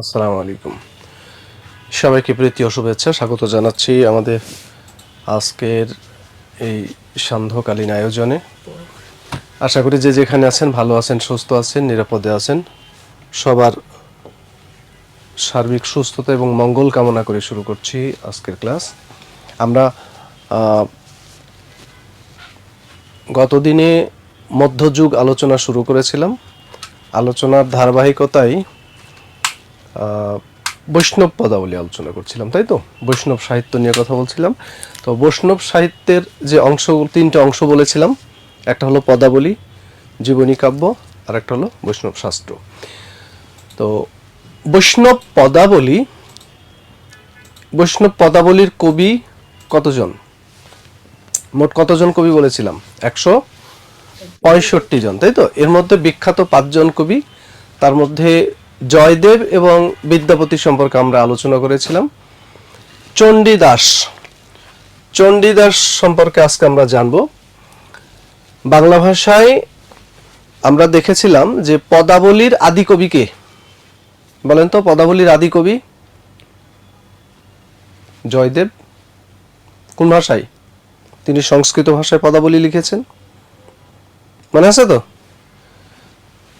আসসালামু আলাইকুম। সবাইকে প্রীতি ও শুভেচ্ছা স্বাগত জানাচ্ছি আমাদের আজকের এই সান্ধ্যকালীন আয়োজনে। আশা করি যে যেখানে আছেন ভালো আছেন, সুস্থ আছেন, নিরাপদে আছেন। সবার সার্বিক সুস্থতা এবং মঙ্গল কামনা করে শুরু করছি আজকের ক্লাস। আমরা গতদিনে মধ্যযুগ আলোচনা শুরু করেছিলাম। আলোচনার ধারাবাহিকতায় বৈষ্ণব পদাবলী আলোচনা করছিলাম, তাই তো? বৈষ্ণব সাহিত্য নিয়ে কথা বলছিলাম। তো বৈষ্ণব সাহিত্যের যে অংশ, তিনটে অংশ বলেছিলাম, একটা হলো পদাবলী, জীবনী কাব্য, আর একটা হলো বৈষ্ণব শাস্ত্র। তো বৈষ্ণব পদাবলীর কবি কতজন? মোট কতজন কবি বলেছিলাম? 165 জন, তাই তো? এর মধ্যে বিখ্যাত 5 জন কবি, তার মধ্যে জয়দেব এবং বিদ্যাপতি সম্পর্কে আমরা আলোচনা করেছিলাম। চণ্ডীদাস সম্পর্কে আজকে আমরা জানব। বাংলা ভাষায় আমরা দেখেছিলাম যে পদাবলীর আদি কবি কে? বলেন তো, পদাবলীর আদি কবি? জয়দেব। কোন ভাষায়? তিনি সংস্কৃত ভাষায় পদাবলী লিখেছেন, মনে আছে তো?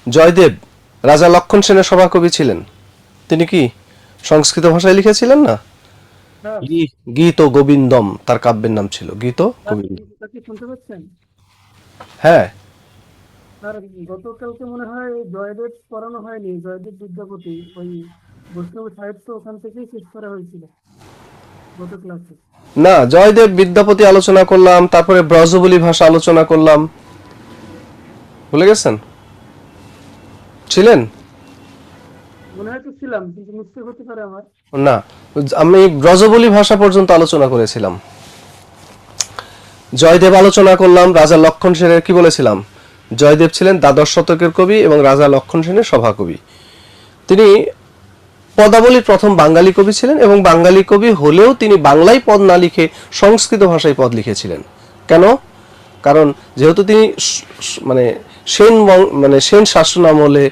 জয়দেব রাজা লক্ষণ সেনের সভাকবি ছিলেন। তিনি কি সংস্কৃত ভাষায় লিখেছিলেন না? গীত গোবিন্দম তার কাব্যের নাম ছিল, গীত গোবিন্দম। শুনতে পাচ্ছেন? হ্যাঁ, স্যার, গতকালকে মনে হয় জয়দেব পড়ানো হয়নি, জয়দেব বিদ্যাপতি ওই বৈষ্ণব সাহিত্য ওখান থেকেই শেষ করা হয়েছিল গত ক্লাসে। না, জয়দেব বিদ্যাপতি আলোচনা করলাম, তারপরে ব্রজবুলি ভাষা আলোচনা করলাম। ভুলে গেছেন? ছিলেন মনে হয় তো ছিলাম, কিন্তু মিস্টেক হতে পারে আমার। না? আমি ব্রজবুলি ভাষা পর্যন্ত আলোচনা করেছিলাম। জয়দেব আলোচনা করলাম, রাজা লক্ষণ সেনের কি বলেছিলাম? জয়দেব ছিলেন দ্বাদশ শতকের কবি এবং রাজা লক্ষণ সেনের সভাকবি। তিনি পদাবলীর প্রথম বাঙালি কবি ছিলেন এবং বাঙালি কবি হলেও তিনি বাংলায় পদ না লিখে সংস্কৃত ভাষায় পদ লিখেছিলেন। কেন? কারণ যেহেতু তিনি সেন শাসন আমলে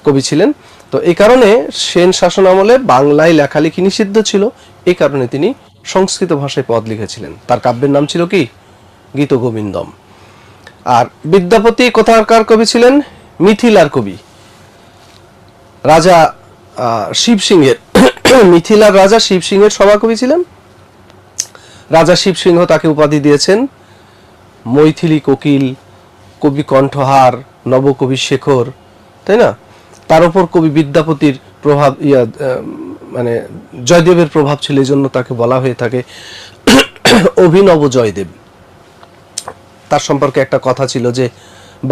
কবি ছিলেন, তো এই কারণে সেন শাসন আমলে বাংলায় লেখালেখি নিষিদ্ধ ছিল। এই কারণে তিনি সংস্কৃত ভাষায় পদ লিখেছিলেন। তার কাব্যের নাম ছিল কি? গীত গোবিন্দম। আর বিদ্যাপতি কোথাকার কবি ছিলেন? মিথিলার কবি, রাজা শিবসিংহের মিথিলার রাজা শিবসিংহের সভাকবি ছিলেন। রাজা শিবসিংহ তাকে উপাধি দিয়েছেন মৈথিলী কোকিল, কবি কণ্ঠহার, নবকবি শেখর, তাই না? তার উপর কবি বিদ্যাপতির প্রভাব, জয়দেবের প্রভাব ছিল, এই জন্য তাকে বলা হয়ে থাকে অভিনব জয়দেব। তার সম্পর্কে একটা কথা ছিল যে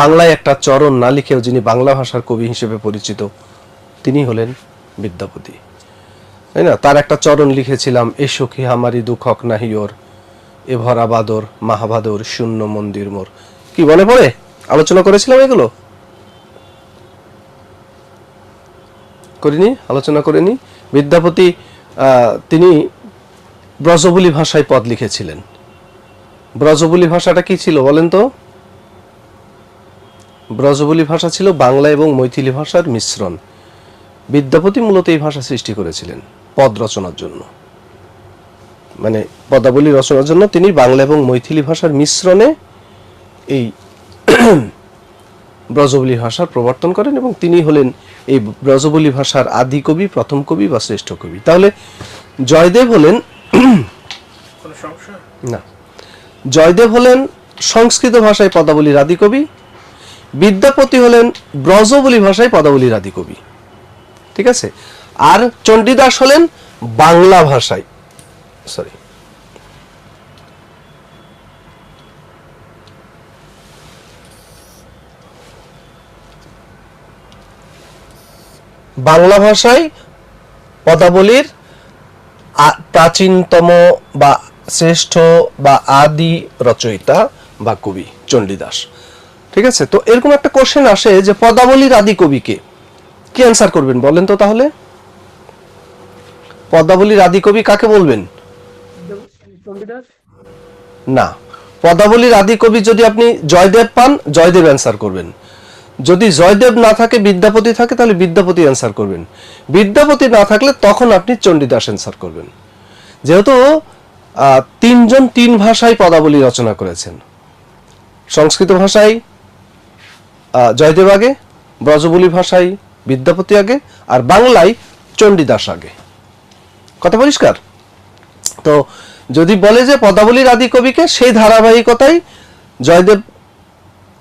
বাংলায় একটা চরণ না লিখেও যিনি বাংলা ভাষার কবি হিসেবে পরিচিত, তিনি হলেন বিদ্যাপতি, তাই না? তার একটা চরণ লিখেছিলাম, এ সখী হামারি দুঃখক নাহি ওর, এ ভরা বাদর মাহাবাদর শূন্য মন্দির মোর। কি মনে পড়ে? আলোচনা করেছিলাম এগুলো, করিনি? আলোচনা করিনি? বিদ্যাপতি তিনি ব্রজবুলি ভাষায় পদ লিখেছিলেন। ব্রজবুলি ভাষাটা কি ছিল বলেন তো? ব্রজবুলি ভাষা ছিল বাংলা এবং মৈথিলি ভাষার মিশ্রণ। বিদ্যাপতি মূলত এই ভাষা সৃষ্টি করেছিলেন পদ রচনার জন্য, মানে পদাবলী রচনার জন্য তিনি বাংলা এবং মৈথিলি ভাষার মিশ্রণে এই ব্রজবুলি ভাষার প্রবর্তন করেন এবং তিনি হলেন এই ব্রজবুলি ভাষার আদি কবি, প্রথম কবি বা শ্রেষ্ঠ কবি। তাহলে জয়দেব হলেন না, জয়দেব হলেন সংস্কৃত ভাষায় পদাবলীর আদি কবি, বিদ্যাপতি হলেন ব্রজবুলি ভাষায় পদাবলীর আদি কবি, ঠিক আছে? আর চণ্ডীদাস হলেন বাংলা ভাষায়, বাংলা ভাষায় পদাবলীর প্রাচীনতম বা শ্রেষ্ঠ বা আদি রচয়িতা বা কবি চণ্ডীদাস, ঠিক আছে? তো এরকম একটা কোশ্চেন আসে যে পদাবলীর আদি কবি কে? কি অ্যান্সার করবেন বলেন তো তাহলে? পদাবলীর আদি কবি কাকে বলবেন? চণ্ডীদাস। না, পদাবলীর আদি কবি যদি আপনি জয়দেব পান, জয়দেব অ্যান্সার করবেন। যদি জয়দেব না থাকে, বিদ্যাপতি থাকে, তাহলে বিদ্যাপতি অ্যান্সার করবেন। বিদ্যাপতি না থাকলে তখন আপনি চণ্ডীদাস অ্যান্সার করবেন। যেহেতু তিনজন তিন ভাষায় পদাবলী রচনা করেছেন, সংস্কৃত ভাষায় জয়দেব আগে, ব্রজবুলি ভাষায় বিদ্যাপতি আগে, আর বাংলায় চণ্ডীদাস আগে। কথা পরিষ্কার? তো যদি বলে যে পদাবলীর আদি কবিকে, সেই ধারাবাহিকতায় জয়দেব,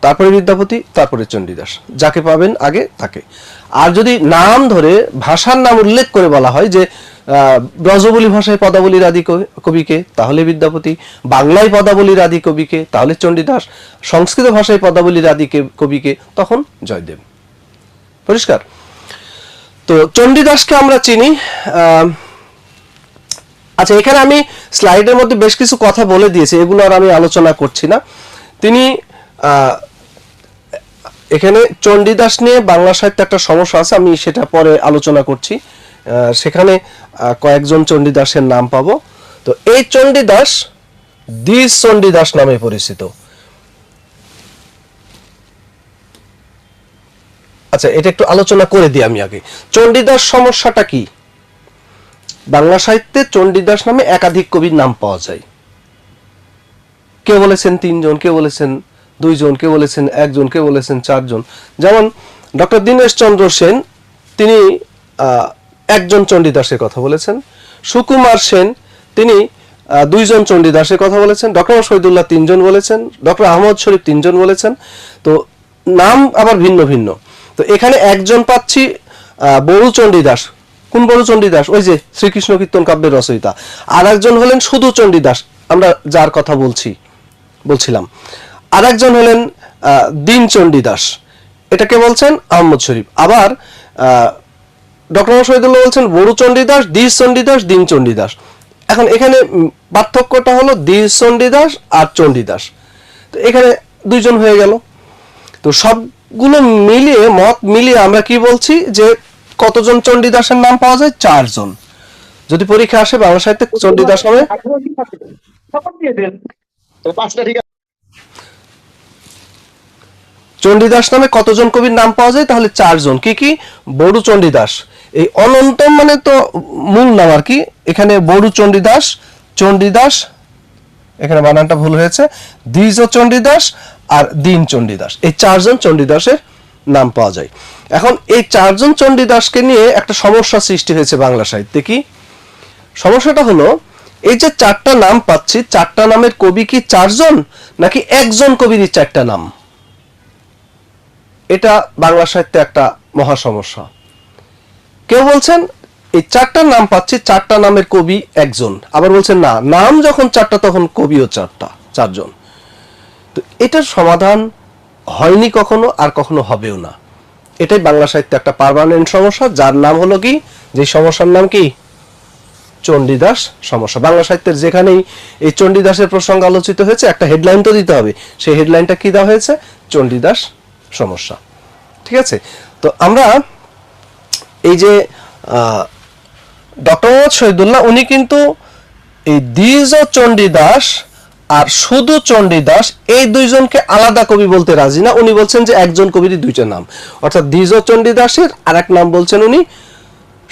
তারপরে বিদ্যাপতি, তারপরে চণ্ডীদাস, যাকে পাবেন আগে তাকে। আর যদি নাম ধরে ভাষার নাম উল্লেখ করে বলা হয় যে ব্রজবুলি ভাষায় পদাবলীর আদি কবিকে, তাহলে বিদ্যাপতি, বাংলায় পদাবলীর আদি কবিকে, তাহলে চণ্ডীদাস, সংস্কৃত ভাষায় পদাবলীর আদি কবিকে, তখন জয়দেব। পরিষ্কার? তো চণ্ডীদাসকে আমরা চিনি। আচ্ছা, এখানে আমি স্লাইডের মধ্যে বেশ কিছু কথা বলে দিয়েছি, এগুলো আর আমি আলোচনা করছি না। তিনি এখানে চণ্ডীদাস নিয়ে বাংলা সাহিত্যে একটা সমস্যা আছে, আমি সেটা পরে আলোচনা করছি। সেখানে কয়েকজন চণ্ডীদাসের নাম পাবো। তো এই চণ্ডীদাস দ্বিজ চণ্ডীদাস নামে পরিচিত। আচ্ছা, এটা একটু আলোচনা করে দিই আমি আগে। চণ্ডীদাস সমস্যাটা কি? বাংলা সাহিত্যে চণ্ডীদাস নামে একাধিক কবির নাম পাওয়া যায়। কেউ বলেছেন তিনজন, কেউ বলেছেন দুইজন, কেউ বলেছেন একজন, কেউ বলেছেন চারজন। যেমন ডক্টর দীনেশ চন্দ্র সেন, তিনি একজন চণ্ডীদাসের কথা বলেছেন। সুকুমার সেন, তিনি দুইজন চণ্ডীদাসের কথা বলেছেন। ডক্টর শহীদুল্লাহ তিনজন বলেছেন। ডক্টর আহমদ শরীফ তিনজন বলেছেন। তো নাম আবার ভিন্ন ভিন্ন। তো এখানে একজন পাচ্ছি বড়ু চণ্ডীদাস। কোন বড়ু চণ্ডীদাস? ওই যে শ্রীকৃষ্ণ কীর্তন কাব্যের রচয়িতা। আর একজন হলেন শুধু চণ্ডীদাস, আমরা যার কথা বলছিলাম। আর একজন হলেন দীন চণ্ডীদাস, এটাকে বলছেন আহমদ শরীফ। আবার ডক্টর শহীদুল্লাহ বলছেন বড়ু চণ্ডীদাস, দ্বিজ চণ্ডীদাস, দীন চণ্ডীদাস। এখন এখানে পার্থক্যটা হলো দ্বিজ চণ্ডীদাস আর চণ্ডীদাস। তো এখানে দুইজন হয়ে গেল। তো সবগুলো মিলিয়ে, মত মিলিয়ে আমরা কি বলছি যে কতজন চণ্ডীদাসের নাম পাওয়া যায়? 4 জন। যদি পরীক্ষা আসে বাংলা সাহিত্যে চণ্ডীদাস নামে চণ্ডীদাস নামে কতজন কবির নাম পাওয়া যায়? তাহলে 4 জন। কি কি? বড়ু চণ্ডীদাস, এই অনন্তম মানে তো মূল নাম আর কি। এখানে বড়ু চণ্ডীদাস, চণ্ডীদাস, এখানে বানানটা ভুল হয়েছে, দ্বিজ চণ্ডীদাস আর দীন চণ্ডীদাস, এই 4 জন চণ্ডীদাসের নাম পাওয়া যায়। এখন এই 4 জন চণ্ডীদাসকে নিয়ে একটা সমস্যা সৃষ্টি হয়েছে বাংলা সাহিত্যে। কি সমস্যাটা? হলো এই যে 4টা নাম পাচ্ছি, 4টা নামের কবি কি 4 জন, নাকি একজন কবিরই 4টা নাম? এটা বাংলা সাহিত্যে একটা মহা সমস্যা। কেউ বলছেন এই 4টা নাম পাচ্ছি, 4টা নামের কবি একজন। আবার বলছেন না, নাম যখন 4টা তখন কবিও 4 জন। তো এটার সমাধান হয়নি কখনো, আর কখনো হবেও না। এটাই বাংলা সাহিত্যে একটা পার্মানেন্ট সমস্যা, যার নাম হলো কি, যে সমস্যার নাম কি? চণ্ডীদাস সমস্যা। বাংলা সাহিত্যের যেখানেই এই চণ্ডীদাসের প্রসঙ্গ আলোচিত হয়েছে, একটা হেডলাইন তো দিতে হবে। সেই হেডলাইনটা কি দেওয়া হয়েছে? চণ্ডীদাস সমস্যা। ঠিক আছে? তো আমরা এই যে ডক্টর মোহাম্মদ শহীদুল্লাহ, উনি কিন্তু এই দ্বিজ চণ্ডীদাস আর শুধু চণ্ডীদাস, এই দুইজনকে আলাদা কবি বলতে রাজি না। উনি বলছেন যে একজন কবিরই 2টা নাম, অর্থাৎ দ্বিজ চণ্ডীদাসের আর এক নাম বলছেন উনি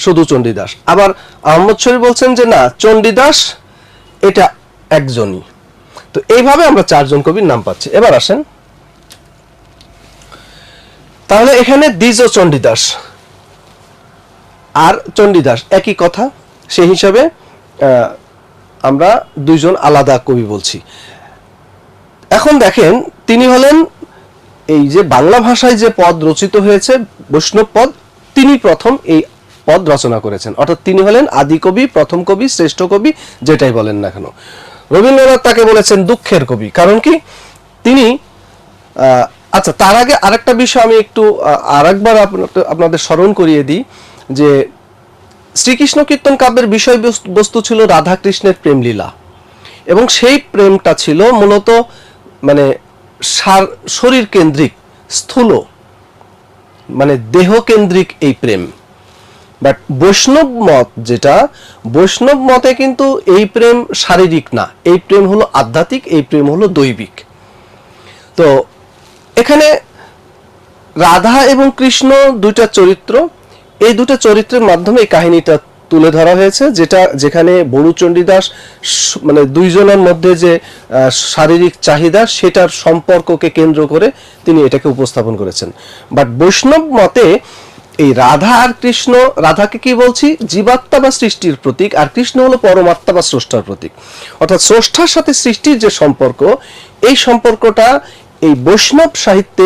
শুধু চণ্ডীদাস। আবার আহমদ শরীফ বলছেন যে না, চণ্ডীদাস এটা একজনই। তো এইভাবে আমরা 4 জন কবির নাম পাচ্ছি। এবার আসেন, তাহলে এখানে দ্বিজ চণ্ডীদাস আর চণ্ডীদাস একই কথা, সেই হিসাবে আমরা 2 জন আলাদা কবি বলছি। এখন দেখেন, তিনি হলেন এই যে বাংলা ভাষায় যে পদ রচিত হয়েছে বৈষ্ণব পদ, তিনি প্রথম এই পদ রচনা করেছেন। অর্থাৎ তিনি হলেন আদি কবি, প্রথম কবি, শ্রেষ্ঠ কবি, যেটাই বলেন না কেন। রবীন্দ্রনাথ তাকে বলেছেন দুঃখের কবি। কারণ কি? তিনি আচ্ছা, তার আগে আরেকটা বিষয় আমি একটু আরেকবার আপনাদের স্মরণ করিয়ে দিই যে শ্রীকৃষ্ণ কীর্তন কাব্যের বিষয়বস্তু ছিল রাধা কৃষ্ণের প্রেমলীলা, এবং সেই প্রেমটা ছিল মূলত মানে শরীর কেন্দ্রিক, স্থূল, মানে দেহ কেন্দ্রিক এই প্রেম। বাট বৈষ্ণব মত যেটা, বৈষ্ণব মতে কিন্তু এই প্রেম শারীরিক না, এই প্রেম হলো আধ্যাত্মিক, এই প্রেম হলো দৈবিক। তো এখানে রাধা এবং কৃষ্ণ দুইটা চরিত্র, এই দুটো চরিত্রের মাধ্যমে এই কাহিনীটা তুলে ধরা হয়েছে, যেখানে বড়ু চণ্ডীদাস মানে দুইজনের মধ্যে যে শারীরিক চাহিদা সেটার সম্পর্ককে কেন্দ্র করে তিনি এটাকে উপস্থাপন করেছেন। বাট বৈষ্ণব মতে এই রাধা আর কৃষ্ণ, রাধাকে কি বলছি, জীবাত্মা বা সৃষ্টির প্রতীক, আর কৃষ্ণ হলো পরমাত্মা বা স্রষ্টার প্রতীক। অর্থাৎ স্রষ্টার সাথে সৃষ্টির যে সম্পর্ক, এই সম্পর্কটা এই বৈষ্ণব সাহিত্যে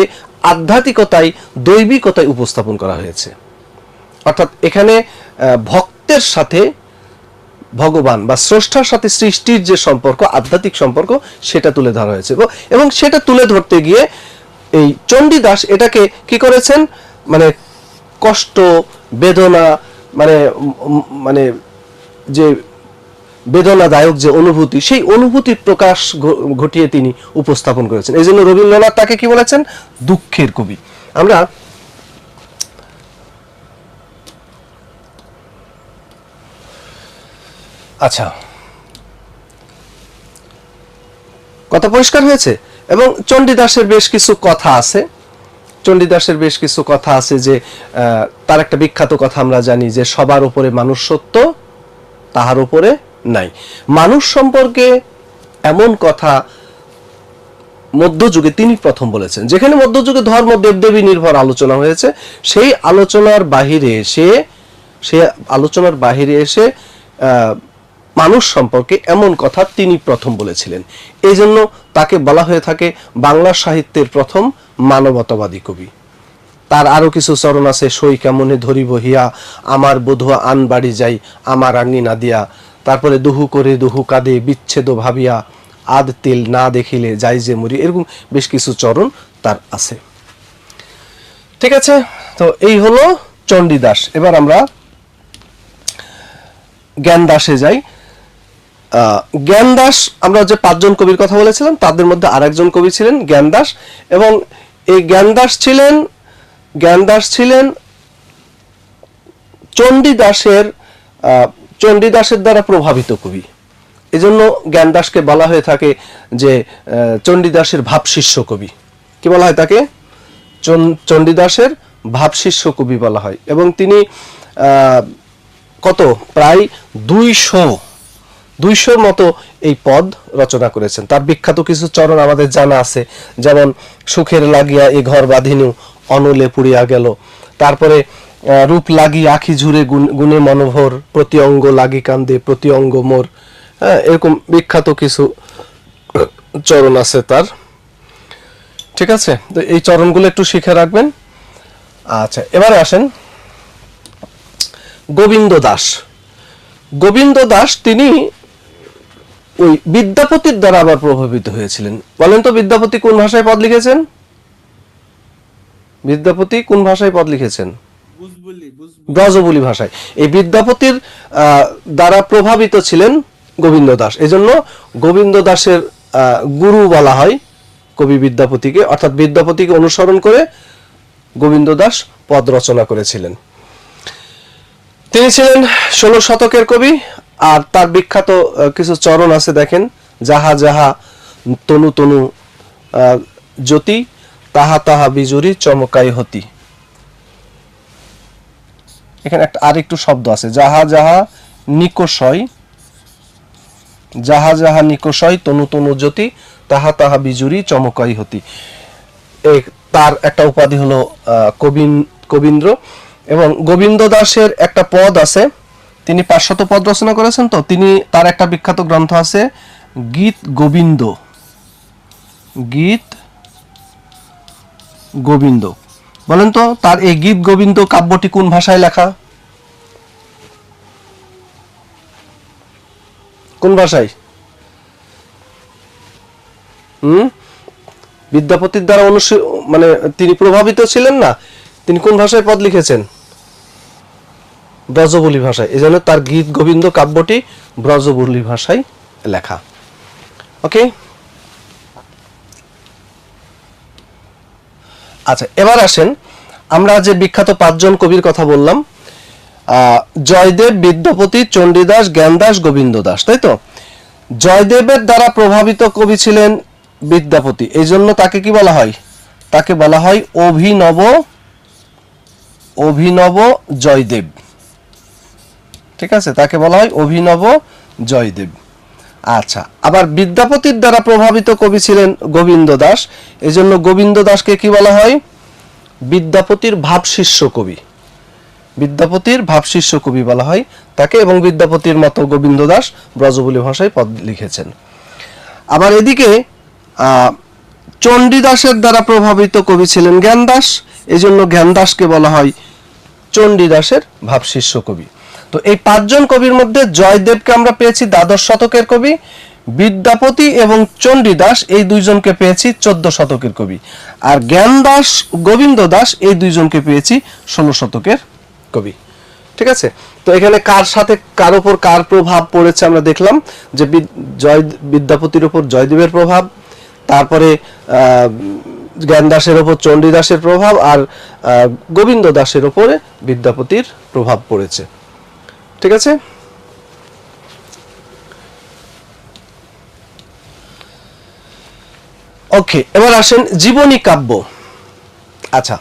আধ্যাত্মিকতায়, দৈবিকতায় উপস্থাপন করা হয়েছে। অর্থাৎ এখানে ভক্তের সাথে ভগবান বা স্রষ্টার সাথে সৃষ্টির যে সম্পর্ক, আধ্যাত্মিক সম্পর্ক, সেটা তুলে ধরা হয়েছে। এবং সেটা তুলে ধরতে গিয়ে এই চণ্ডীদাস এটাকে কি করেছেন, মানে কষ্ট, বেদনা, মানে মানে যে বেদনাদায়ক যে অনুভূতি, সেই অনুভূতির প্রকাশ ঘটিয়ে তিনি উপস্থাপন করেছেন। এই জন্য রবীন্দ্রনাথ তাকে কি বলেছেন, দুঃখের কবি। আমরা আচ্ছা, কথা পরিষ্কার হয়েছে। এবং চণ্ডীদাসের বেশ কিছু কথা আছে, চণ্ডীদাসের বেশ কিছু কথা আছে যে তার একটা বিখ্যাত কথা আমরা জানি যে সবার উপরে মানুষ সত্য, তাহার উপরে নাই। মানুষ সম্পর্কে এমন কথা মধ্যযুগে তিনি প্রথম বলেছেন। যেখানে মধ্যযুগে ধর্ম দেবদেবী নির্ভর আলোচনা হয়েছে, সেই আলোচনার বাহিরে এসে মানুষ সম্পর্কে এমন কথা তিনি প্রথম বলেছিলেন। এই জন্য তাকে বলা হয়ে থাকে বাংলা সাহিত্যের প্রথম মানবতাবাদী কবি। তার আরো কিছু চরণ আছে, সই কেমনে ধরি বহিয়া, আমার বধুয়া আন বাড়ি যাই, আমার আঙ্গি না দিয়া, তারপরে দুহু করে দুহু কাঁদে, বিচ্ছেদ ভাবিয়া, আদ তেল না দেখিলে যাই যে মরি, এরকম বেশ কিছু চরণ তার আছে। ঠিক আছে, তো এই হলো চণ্ডীদাস। এবার আমরা জ্ঞানদাসে যাই। জ্ঞানদাস, আমরা যে 5 জন কবির কথা বলেছিলাম তাদের মধ্যে আরেকজন কবি ছিলেন জ্ঞানদাস। এবং এই জ্ঞানদাস ছিলেন চণ্ডীদাসের দ্বারা প্রভাবিত কবি। এজন্য জ্ঞানদাসকে বলা হয়ে থাকে যে চণ্ডীদাসের ভাবশিষ্য কবি। কি বলা হয় তাকে? চণ্ডীদাসের ভাবশিষ্য কবি বলা হয়। এবং তিনি প্রায় 200 মতো এই পদ রচনা করেছেন। তার বিখ্যাত কিছু চরণ আমাদের জানা আছে, যেমন সুখের লাগিয়া এ ঘর বাঁধিনু, অনলে পুড়িয়া গেল। তারপরে রূপ লাগি আখি ঝুরে গুণে মনোভর, প্রতি অঙ্গ লাগি কান্দে প্রতি অঙ্গ মোর। হ্যাঁ, এরকম বিখ্যাত কিছু চরণ আছে তার। ঠিক আছে, তো এই চরণগুলো একটু শিখে রাখবেন। আচ্ছা, এবারে আসেন গোবিন্দ দাস। তিনি ওই বিদ্যাপতির দ্বারা আবার প্রভাবিত হয়েছিলেন। বলেন তো বিদ্যাপতি কোন ভাষায় পদ লিখেছেন? ব্রজবুলি ভাষায়। এই বিদ্যাপতির দ্বারা প্রভাবিত ছিলেন গোবিন্দ দাস। এজন্য গোবিন্দ দাসের গুরু বলা হয় কবি বিদ্যাপতিকে। অর্থাৎ বিদ্যাপতিকে অনুসরণ করে গোবিন্দ দাস পদ রচনা করেছিলেন। তিনি ছিলেন 16 শতকের কবি। আর তার বিখ্যাত কিছু চরণ আছে, দেখেন, যাহা যাহা তনু তনু জ্যোতি, তাহা তাহা বিজুরি চমকাই হতি। এখানে আরেকটু শব্দ আছে, যাহা যাহা নিকষয় তনু তনু জ্যোতি, তাহা তাহা বিজুরি চমকাই হতি। তার একটা উপাধি হলো কবীন্দ্র। এবং গোবিন্দ দাসের একটা পদ আছে, তিনি 500 পদ রচনা করেছেন। তো তার একটা বিখ্যাত গ্রন্থ আছে গীত গোবিন্দ। বলেন তো তার এই গীত গোবিন্দ কাব্যটি কোন ভাষায় লেখা? কোন ভাষায়? বিদ্যাপতির দ্বারা মানে তিনি প্রভাবিত ছিলেন না, তিনি কোন ভাষায় পদ লিখেছেন? ব্রজবুলি ভাষায়। এজন্য তার গীত গোবিন্দ কাব্যটি ব্রজবুলি ভাষায় লেখা। ওকে, আচ্ছা, এবার আসেন, আমরা যে বিখ্যাত 5 জন কবির কথা বললাম, জয়দেব, বিদ্যাপতি, চণ্ডীদাস, জ্ঞানদাস, গোবিন্দ দাস, তাই তো? জয়দেবের দ্বারা প্রভাবিত কবি ছিলেন বিদ্যাপতি। এই জন্য তাকে কি বলা হয়? তাকে বলা হয় অভিনব অভিনব জয়দেব। ঠিক আছে, তাকে বলা হয় অভিনব জয়দেব। আচ্ছা, আবার বিদ্যাপতির দ্বারা প্রভাবিত কবি ছিলেন গোবিন্দ দাস, এজন্য গোবিন্দ দাসকে কি বলা হয়? বিদ্যাপতির ভাবশিষ্য কবি। বিদ্যাপতির ভাবশিষ্য কবি বলা হয় তাকে, এবং বিদ্যাপতির মতো গোবিন্দ দাস ব্রজবুলি ভাষায় পদ লিখেছেন। আবার এদিকে চণ্ডীদাসের দ্বারা প্রভাবিত কবি ছিলেন জ্ঞানদাস, এজন্য জ্ঞানদাসকে বলা হয় চণ্ডীদাসের ভাবশিষ্য কবি। তো এই পাঁচজন কবির মধ্যে জয়দেবকে আমরা পেয়েছি দ্বাদশ শতকের কবি, বিদ্যাপতি এবং চণ্ডীদাস এই দুইজনকে পেয়েছি 14 শতকের কবি, আর জ্ঞানদাস গোবিন্দ দাস এই দুইজনকে পেয়েছি 16 শতকের কবি। ঠিক আছে, তো এখানে কার সাথে কার উপর কার প্রভাব পড়েছে আমরা দেখলাম, যে বিদ্যাপতির উপর জয়দেবের প্রভাব, তারপরে জ্ঞানদাসের উপর চণ্ডীদাসের প্রভাব, আর গোবিন্দ দাসের উপরে বিদ্যাপতির প্রভাব পড়েছে। ঠিক আছে, ওকে, এবার আসেন জীবনী কাব্য। আচ্ছা,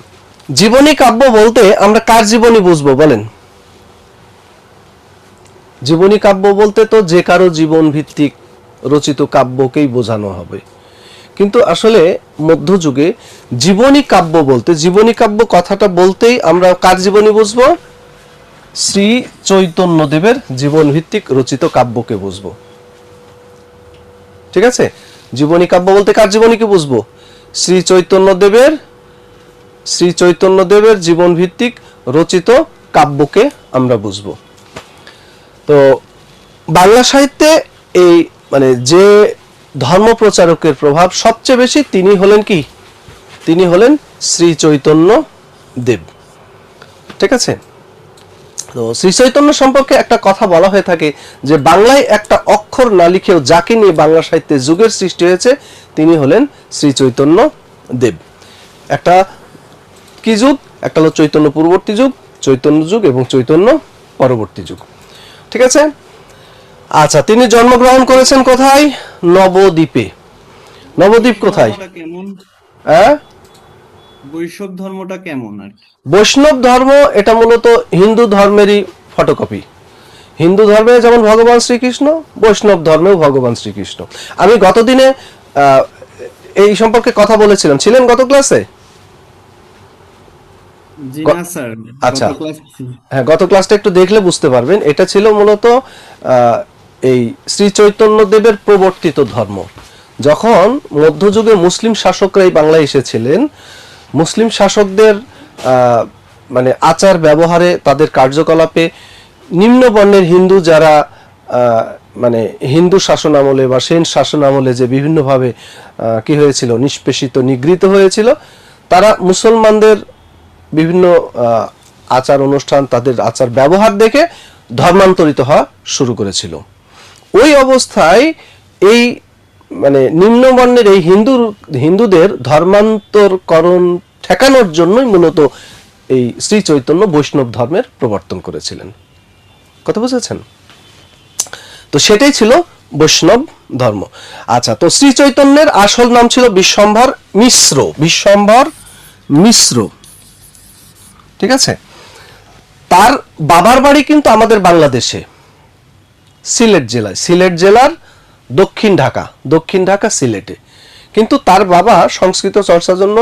জীবনী কাব্য বলতে আমরা কার জীবনী বুঝবো বলেন? জীবনী কাব্য বলতে তো যে কারো জীবন ভিত্তিক রচিত কাব্যকেই বোঝানো হবে, কিন্তু আসলে মধ্যযুগে জীবনী কাব্য বলতে, জীবনী কাব্য কথাটা বলতেই আমরা কার জীবনী বুঝবো? শ্রী চৈতন্যদেবের জীবন ভিত্তিক রচিত কাব্যকে বুঝবো। ঠিক আছে, জীবনী কাব্য বলতে কার জীবনীকে বুঝবো? শ্রী চৈতন্যদেবের জীবন ভিত্তিক রচিত কাব্যকে আমরা বুঝবো। তো বাংলা সাহিত্যে এই মানে যে ধর্ম প্রচারকের প্রভাব সবচেয়ে বেশি, তিনি হলেন কি? তিনি হলেন শ্রী চৈতন্য দেব। ঠিক আছে, তো শ্রী চৈতন্য সম্পর্কে একটা কথা বলা হয়ে থাকে যে বাংলায় একটা অক্ষর না লিখেও যাকে নিয়ে বাংলা সাহিত্যে যুগের সৃষ্টি হয়েছে তিনি হলেন শ্রী চৈতন্য দেব। একটা কি যুগ? একটা হলো চৈতন্য পূর্ববর্তী যুগ, চৈতন্য যুগ এবং চৈতন্য পরবর্তী যুগ। ঠিক আছে, আচ্ছা, তিনি জন্মগ্রহণ করেছেন কোথায়? নবদ্বীপে। নবদ্বীপ কোথায়? হ্যাঁ, বৈষ্ণব ধর্মটা কেমন আর কি? বৈষ্ণব ধর্ম এটা মূলত হিন্দু ধর্মেরই ফটোকপি। হিন্দু ধর্মে যেমন ভগবান শ্রীকৃষ্ণ, বৈষ্ণব ধর্মেও ভগবান শ্রীকৃষ্ণ। আমি গতদিনে এই সম্পর্কে কথা বলেছিলাম, ছিলেন গত ক্লাসে? জি না স্যার, আচ্ছা, গত ক্লাস হ্যাঁ, গত ক্লাসটা একটু দেখলে বুঝতে পারবেন। এটা ছিল মূলত এই শ্রী চৈতন্য দেবের প্রবর্তিত ধর্ম। যখন মধ্যযুগে মুসলিম শাসকরা এই বাংলায় এসেছিলেন, মুসলিম শাসকদের মানে আচার ব্যবহারে, তাদের কার্যকলাপে নিম্ন বর্ণের হিন্দু যারা মানে হিন্দু শাসন আমলে বা সেন শাসন আমলে যে বিভিন্নভাবে কি হয়েছিল, নিষ্পেষিত, নিগৃহীত হয়েছিল, তারা মুসলমানদের বিভিন্ন আচার অনুষ্ঠান, তাদের আচার ব্যবহার দেখে ধর্মান্তরিত হওয়া শুরু করেছিল। ওই অবস্থায় এই মানে নিম্নবর্ণের এই হিন্দুদের ধর্মান্তরকরণ ঠেকানোর জন্যই মূলত এই শ্রী চৈতন্য বৈষ্ণব ধর্মের প্রবর্তন করেছিলেন। কথা বুঝেছেন? তো সেটাই ছিল বৈষ্ণব ধর্ম। আচ্ছা, তো শ্রী চৈতন্যের আসল নাম ছিল বিশ্বম্ভর মিশ্র। বিশ্বম্ভর মিশ্র। ঠিক আছে, তার বাবার বাড়ি কিন্তু আমাদের বাংলাদেশে সিলেট জেলায়, সিলেট জেলার দক্ষিণ ঢাকা সিলেটে, কিন্তু তার বাবা সংস্কৃত চর্চার জন্য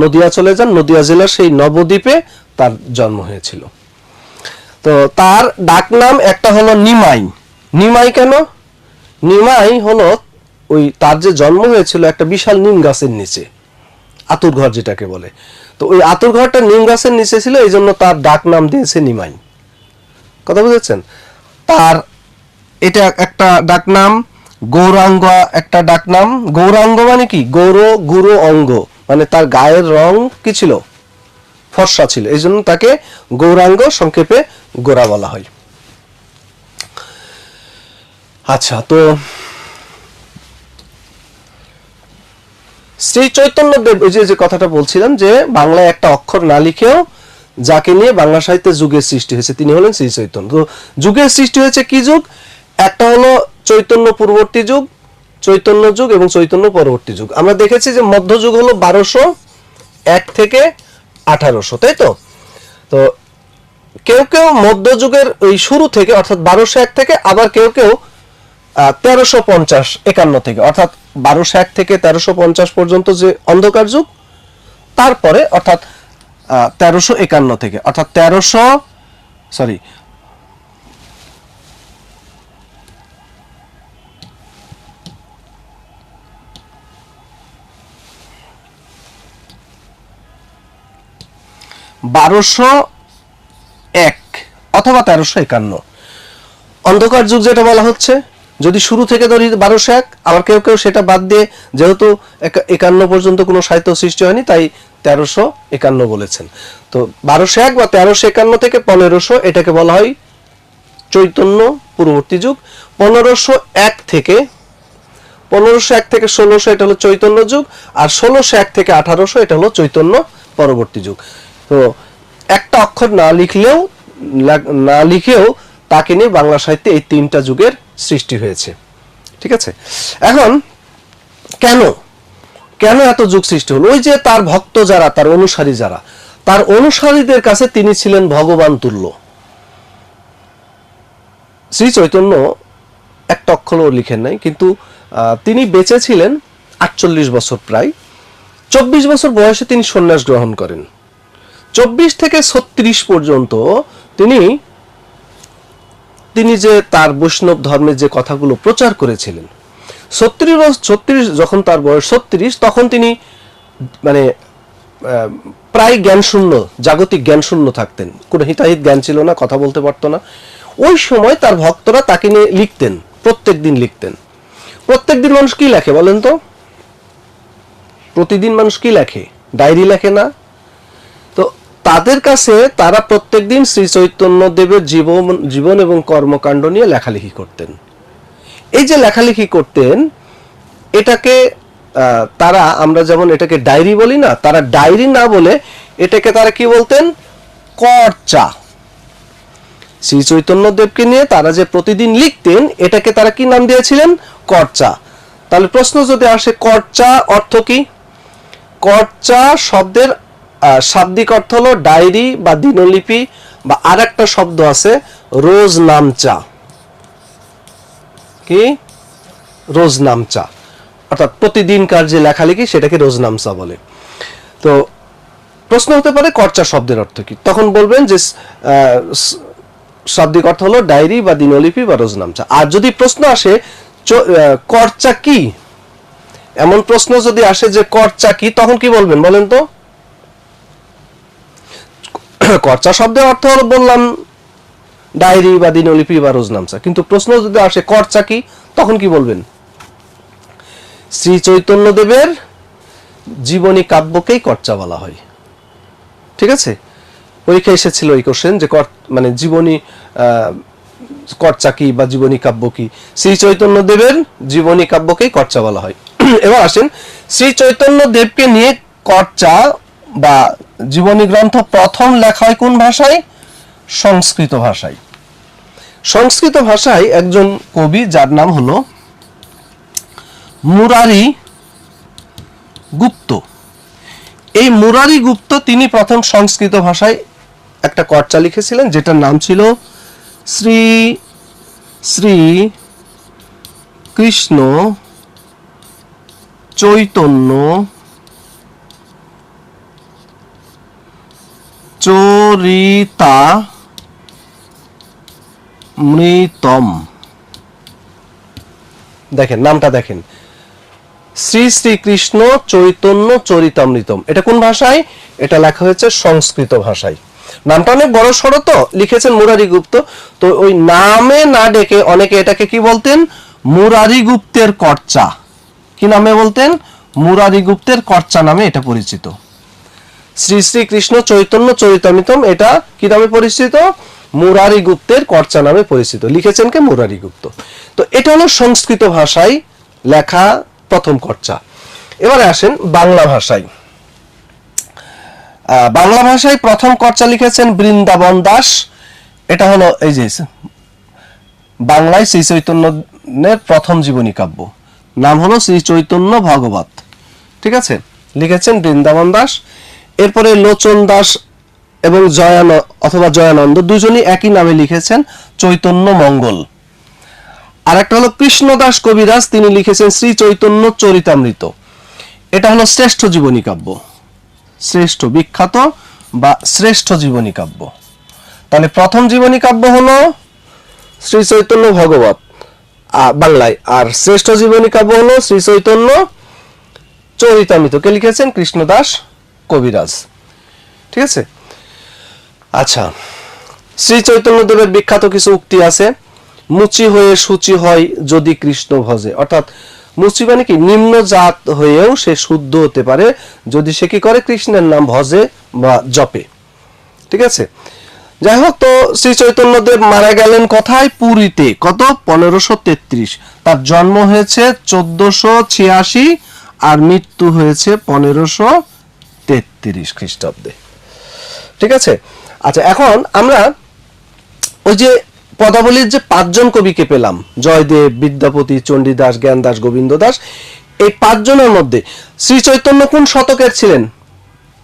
নদিয়া চলে যান। নদিয়া জেলার সেই নবদ্বীপে তার জন্ম হয়েছিল। তো তার ডাকনাম একটা হলো নিমাই। নিমাই কেন? নিমাই হলো ওই তার যে জন্ম হয়েছিল একটা বিশাল নিম গাছের নিচে, আতুর ঘর যেটাকে বলে। তো ওই আতুর ঘরটা নিম গাছের নিচে ছিল, এই জন্য তার ডাক নাম দিয়েছে নিমাই। কথা বুঝেছেন? তার এটা একটা ডাক নাম। গৌরাঙ্গ একটা ডাক নাম। গৌরাঙ্গ মানে কি? গৌর গুরু অঙ্গ, মানে তার গায়ের রং কি ছিল? ফর্সা ছিল, এই জন্য তাকে গৌরাঙ্গ, সংক্ষেপে গোরা বলা হয়। আচ্ছা, তো শ্রী চৈতন্যদেব, ওই যে কথাটা বলছিলাম যে বাংলায় একটা অক্ষর না লিখেও যাকে নিয়ে বাংলা সাহিত্যে যুগের সৃষ্টি হয়েছে তিনি হলেন শ্রী চৈতন্য। তো যুগের সৃষ্টি হয়েছে কি যুগ? একটা হলো চৈতন্য পূর্ববর্তী যুগ, চৈতন্য যুগ এবং চৈতন্য পরবর্তী যুগ। আমরা দেখেছি যে মধ্যযুগ হলো 1201 থেকে 1800, তাই তো? তো কেউ কেউ মধ্যযুগের ওই শুরু থেকে অর্থাৎ 1201 থেকে, আবার কেউ কেউ 1350-51 থেকে, অর্থাৎ 1201 থেকে 1350 পর্যন্ত যে অন্ধকার যুগ, তারপরে অর্থাৎ 1351 থেকে, অর্থাৎ 1201 অথবা 1351 অন্ধকার যুগ যেটা বলা হচ্ছে। যদি শুরু থেকে ধরি 1201, আবার কেউ কেউ সেটা বাদ দিয়ে, যেহেতু 51 পর্যন্ত কোনো সাহিত্য সৃষ্টি হয়নি, তাই 1351 বলেছেন। তো 1201 বা 1351 থেকে 1500 এটাকে বলা হয় চৈতন্য পূর্ববর্তী যুগ। 1501 থেকে 1600 এটা হলো চৈতন্য যুগ, আর 1601 থেকে 1800 এটা হলো চৈতন্য পরবর্তী যুগ। তো একটা অক্ষর না লিখেও তাকে নিয়ে বাংলা সাহিত্যে এই তিনটা যুগের সৃষ্টি হয়েছে। ঠিক আছে, এখন কেন এত যুগ সৃষ্টি হলো? ওই যে তার ভক্ত যারা, তার অনুসারী যারা, তার অনুসারীদের কাছে তিনি ছিলেন ভগবান তুল্য। শ্রী চৈতন্য একটা অক্ষরও লিখেন নাই, কিন্তু তিনি বেঁচে ছিলেন 48 বছর, প্রায় 24 বছর বয়সে তিনি সন্ন্যাস গ্রহণ করেন। 24 থেকে 36 পর্যন্ত তিনি যে তার বৈষ্ণব ধর্মের যে কথাগুলো প্রচার করেছিলেন, 36 যখন তার বয়স 36, তখন তিনি মানে প্রায় জ্ঞানশূন্য, জাগতিক জ্ঞানশূন্য থাকতেন। কোনো হিতাহিত জ্ঞান ছিল না, কথা বলতে পারতো না। ওই সময় তার ভক্তরা তাকে নিয়ে লিখতেন, প্রত্যেকদিন লিখতেন। প্রত্যেকদিন মানুষ কি লেখে বলেন তো? প্রতিদিন মানুষ কি লেখে? ডায়েরি লেখে না? তো তাদের কাছে তারা প্রত্যেকদিন শ্রী চৈতন্য দেবের জীবন এবং কর্মকাণ্ড নিয়ে লেখালেখি করতেন। এই যে লেখালেখি করতেন, এটাকে আমরা যেমন এটাকে ডায়েরি বলি না, তারা ডায়েরি না বলে এটাকে তারা কি বলতেন? করচা। শ্রী চৈতন্য দেবকে নিয়ে তারা যে প্রতিদিন লিখতেন, এটাকে তারা কি নাম দিয়েছিলেন? করচা। তাহলে প্রশ্ন যদি আসে, করচা অর্থ কি? করচা শব্দের শাব্দিক অর্থ হলো ডায়েরি বা দিনলিপি, বা আর একটা শব্দ আছে রোজনামচা। কি? রোজনামচা, অর্থাৎ প্রতিদিনকার যে লেখালেখি সেটাকে রোজনামচা বলে। তো প্রশ্ন হতে পারে করচা শব্দের অর্থ কি? তখন বলবেন যে শাব্দিক অর্থ হলো ডায়েরি বা দিনলিপি বা রোজনামচা। আর যদি প্রশ্ন আসে করচা কি, এমন প্রশ্ন যদি আসে যে করচা কি, তখন কি বলবেন বলেন তো? করচা শব্দের অর্থ হলো বললাম ডায়েরি বা দিনলিপি বা রোজনামচা, কিন্তু প্রশ্ন যদি আসে করচা কি, তখন কি বলবেন? শ্রী চৈতন্য দেবের জীবনী কাব্যকেই করচা বলা হয়। ঠিক আছে, পরীক্ষায় এসেছিল এই কোশ্চেন যে মানে জীবনী করচা কি বা জীবনী কাব্য কি? শ্রী চৈতন্য দেবের জীবনী কাব্যকেই করচা বলা হয়। এবার আসেন, শ্রী চৈতন্য দেবকে নিয়ে করচা বা জীবনী গ্রন্থ প্রথম লেখা হয় কোন ভাষায়? সংস্কৃত ভাষায়। সংস্কৃত ভাষায় একজন কবি যার নাম হলো মুরারি গুপ্ত। এই মুরারি গুপ্ত তিনি প্রথম সংস্কৃত ভাষায় একটা করচা লিখেছিলেন, যেটার নাম ছিল শ্রী শ্রী কৃষ্ণ চৈতন্য চরিতামৃতম। দেখেন নামটা, দেখেন, শ্রী শ্রী কৃষ্ণ চৈতন্য চরিতামৃতম। এটা কোন ভাষায়? এটা লেখা হয়েছে সংস্কৃত ভাষায়। নামটা অনেক বড় সড়ো, তো লিখেছেন মুরারি গুপ্ত। তো ওই নামে না ডেকে অনেকে এটাকে কি বলতেন? মুরারি গুপ্তের করচা। কি নামে বলতেন? মুরারি গুপ্তের করচা নামে এটা পরিচিত। শ্রী শ্রী কৃষ্ণ চৈতন্য চরিতামৃতম এটা কি নামে পরিচিত? মুরারি গুপ্তের করচা নামে পরিচিত। লিখেছেন কে? মুরারি গুপ্ত। তো এটা হলো সংস্কৃত ভাষায় লেখা প্রথম করচা। এবারে আসেন বাংলা ভাষায়। বাংলা ভাষায় প্রথম করচা লিখেছেন বৃন্দাবন দাস। এটা হলো এই যে বাংলায় শ্রী চৈতন্যের প্রথম জীবনী কাব্য। নাম হলো শ্রী চৈতন্য ভগবত। ঠিক আছে, লিখেছেন বৃন্দাবন দাস। এরপরে লোচন দাস এবং জয়ানন্দ দুজনই একই নামে লিখেছেন চৈতন্য মঙ্গল। আর একটা হলো কৃষ্ণদাস কবিরাজ, তিনি লিখেছেন শ্রী চৈতন্য চরিতামৃত। এটা হলো শ্রেষ্ঠ জীবনী কাব্য, শ্রেষ্ঠ, বিখ্যাত বা শ্রেষ্ঠ জীবনী কাব্য। তাহলে প্রথম জীবনী কাব্য হলো শ্রী চৈতন্য ভগবত বাংলায়, আর শ্রেষ্ঠ জীবনী কাব্য হলো শ্রী চৈতন্য চরিতামৃত। কে লিখেছেন? কৃষ্ণদাস কবিরাজ। ঠিক আছে, আচ্ছা, শ্রী চৈতন্য দেবের বিখ্যাত কিছু উক্তি আছে। মুচি হয়ে সূচি হয় যদি কৃষ্ণ ভজে, অর্থাৎ মুচি মানে কি, নিম্ন জাত হয়েও সে শুদ্ধ হতে পারে যদি সে কি করে, কৃষ্ণের নাম ভজে বা জপে। ঠিক আছে, যাই হোক, তো শ্রী চৈতন্যদেব মারা গেলেন কোথায়? পুরীতে। কত? 1533। তার জন্ম হয়েছে 1486 আর মৃত্যু হয়েছে 1533 খ্রিস্টাব্দে। ঠিক আছে, আচ্ছা, এখন আমরা ওই যে পদাবলীর যে 5 জন কবিকে পেলাম, জয়দেব, বিদ্যাপতি, চণ্ডীদাস, জ্ঞানদাস, গোবিন্দ দাস, এই 5 জনের মধ্যে শ্রী চৈতন্য কোন শতকের ছিলেন?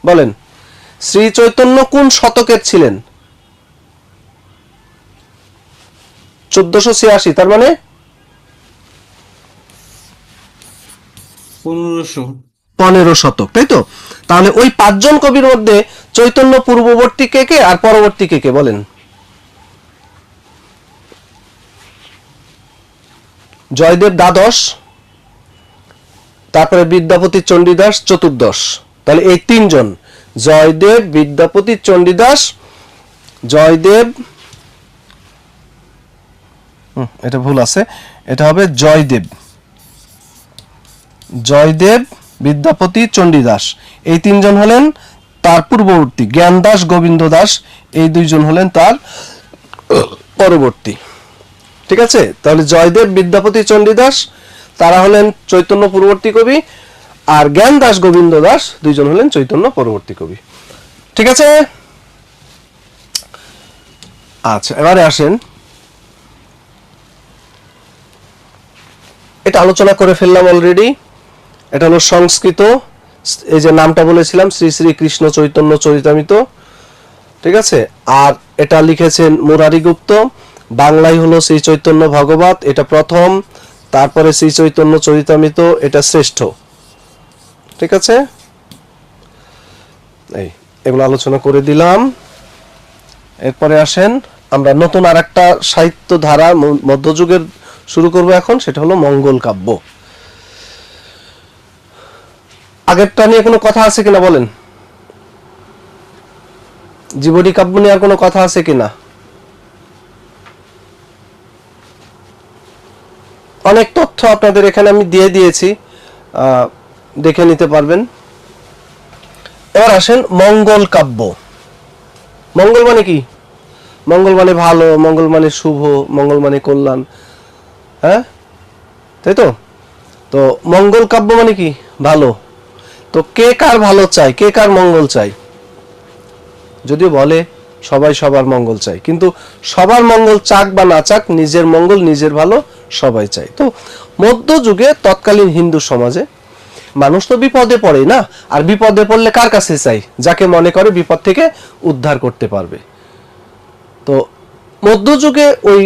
বলেন, শ্রী চৈতন্য কোন শতকের ছিলেন? 1486, তার মানে 15 শতক, তাই তো? তাহলে ওই 5 জন কবির মধ্যে চৈতন্য পূর্ববর্তী কে কে আর পরবর্তী কে কে বলেন? জয়দেব দ্বাদশ, তারপরে বিদ্যাপতি, চণ্ডীদাস চতুর্দশ। তাহলে এই 3 জন, জয়দেব, বিদ্যাপতি, চণ্ডীদাস, জয়দেব, এটা ভুল আছে, এটা হবে জয়দেব, বিদ্যাপতি, চণ্ডীদাস। এই 3 জন হলেন তার পূর্ববর্তী। জ্ঞানদাস, গোবিন্দ দাস, এই 2 জন হলেন তার পরবর্তী। ঠিক আছে, তাহলে জয়দেব, বিদ্যাপতি, চণ্ডীদাস তারা হলেন চৈতন্য পূর্ববর্তী কবি, আর জ্ঞানদাস, গোবিন্দ দাস 2 জন হলেন চৈতন্য পরবর্তী কবি। ঠিক আছে, আচ্ছা, এবারে আসেন, এটা আলোচনা করে ফেললাম অলরেডি। এটা হলো সংস্কৃত, এই যে নামটা বলেছিলাম, শ্রী শ্রী কৃষ্ণ চৈতন্য চরিতামৃত। ঠিক আছে, আর এটা লিখেছেন মুরারি গুপ্ত। বাংলায় হলো শ্রী চৈতন্য ভগবত, এটা প্রথম, তারপরে শ্রী চৈতন্য চরিতামৃত, এটা শ্রেষ্ঠ। ঠিক আছে, এই এগুলো আলোচনা করে দিলাম। এরপরে আসেন, আমরা নতুন আর একটা সাহিত্য ধারা মধ্যযুগের শুরু করব এখন, সেটা হলো মঙ্গল কাব্য। আগেরটা নিয়ে কোনো কথা আছে কিনা বলেন? জীবনী কাব্য নিয়ে আর কোনো কথা আছে কিনা? অনেক তথ্য আপনাদের এখানে আমি দিয়ে দিয়েছি, দেখে নিতে পারবেন। এবার আসেন মঙ্গল কাব্য। মঙ্গল মানে কি? মঙ্গল মানে ভালো, মঙ্গল মানে শুভ, মঙ্গল মানে কল্যাণ, হ্যাঁ, তাই তো? তো মঙ্গল কাব্য মানে কি? ভালো। তো কে কার ভালো চায়, কে কার মঙ্গল চায়? যদিও বলে সবাই সবার মঙ্গল চায়, কিন্তু সবার মঙ্গল চাক বা না চাক, নিজের মঙ্গল, নিজের ভালো সবাই চায়। তো মধ্যযুগে তৎকালীন হিন্দু সমাজে মানুষ তো বিপদে পড়ে না, আর বিপদে পড়লে কার কাছে চাই? যাকে মনে করে বিপদ থেকে উদ্ধার করতে পারবে। তো মধ্যযুগে ওই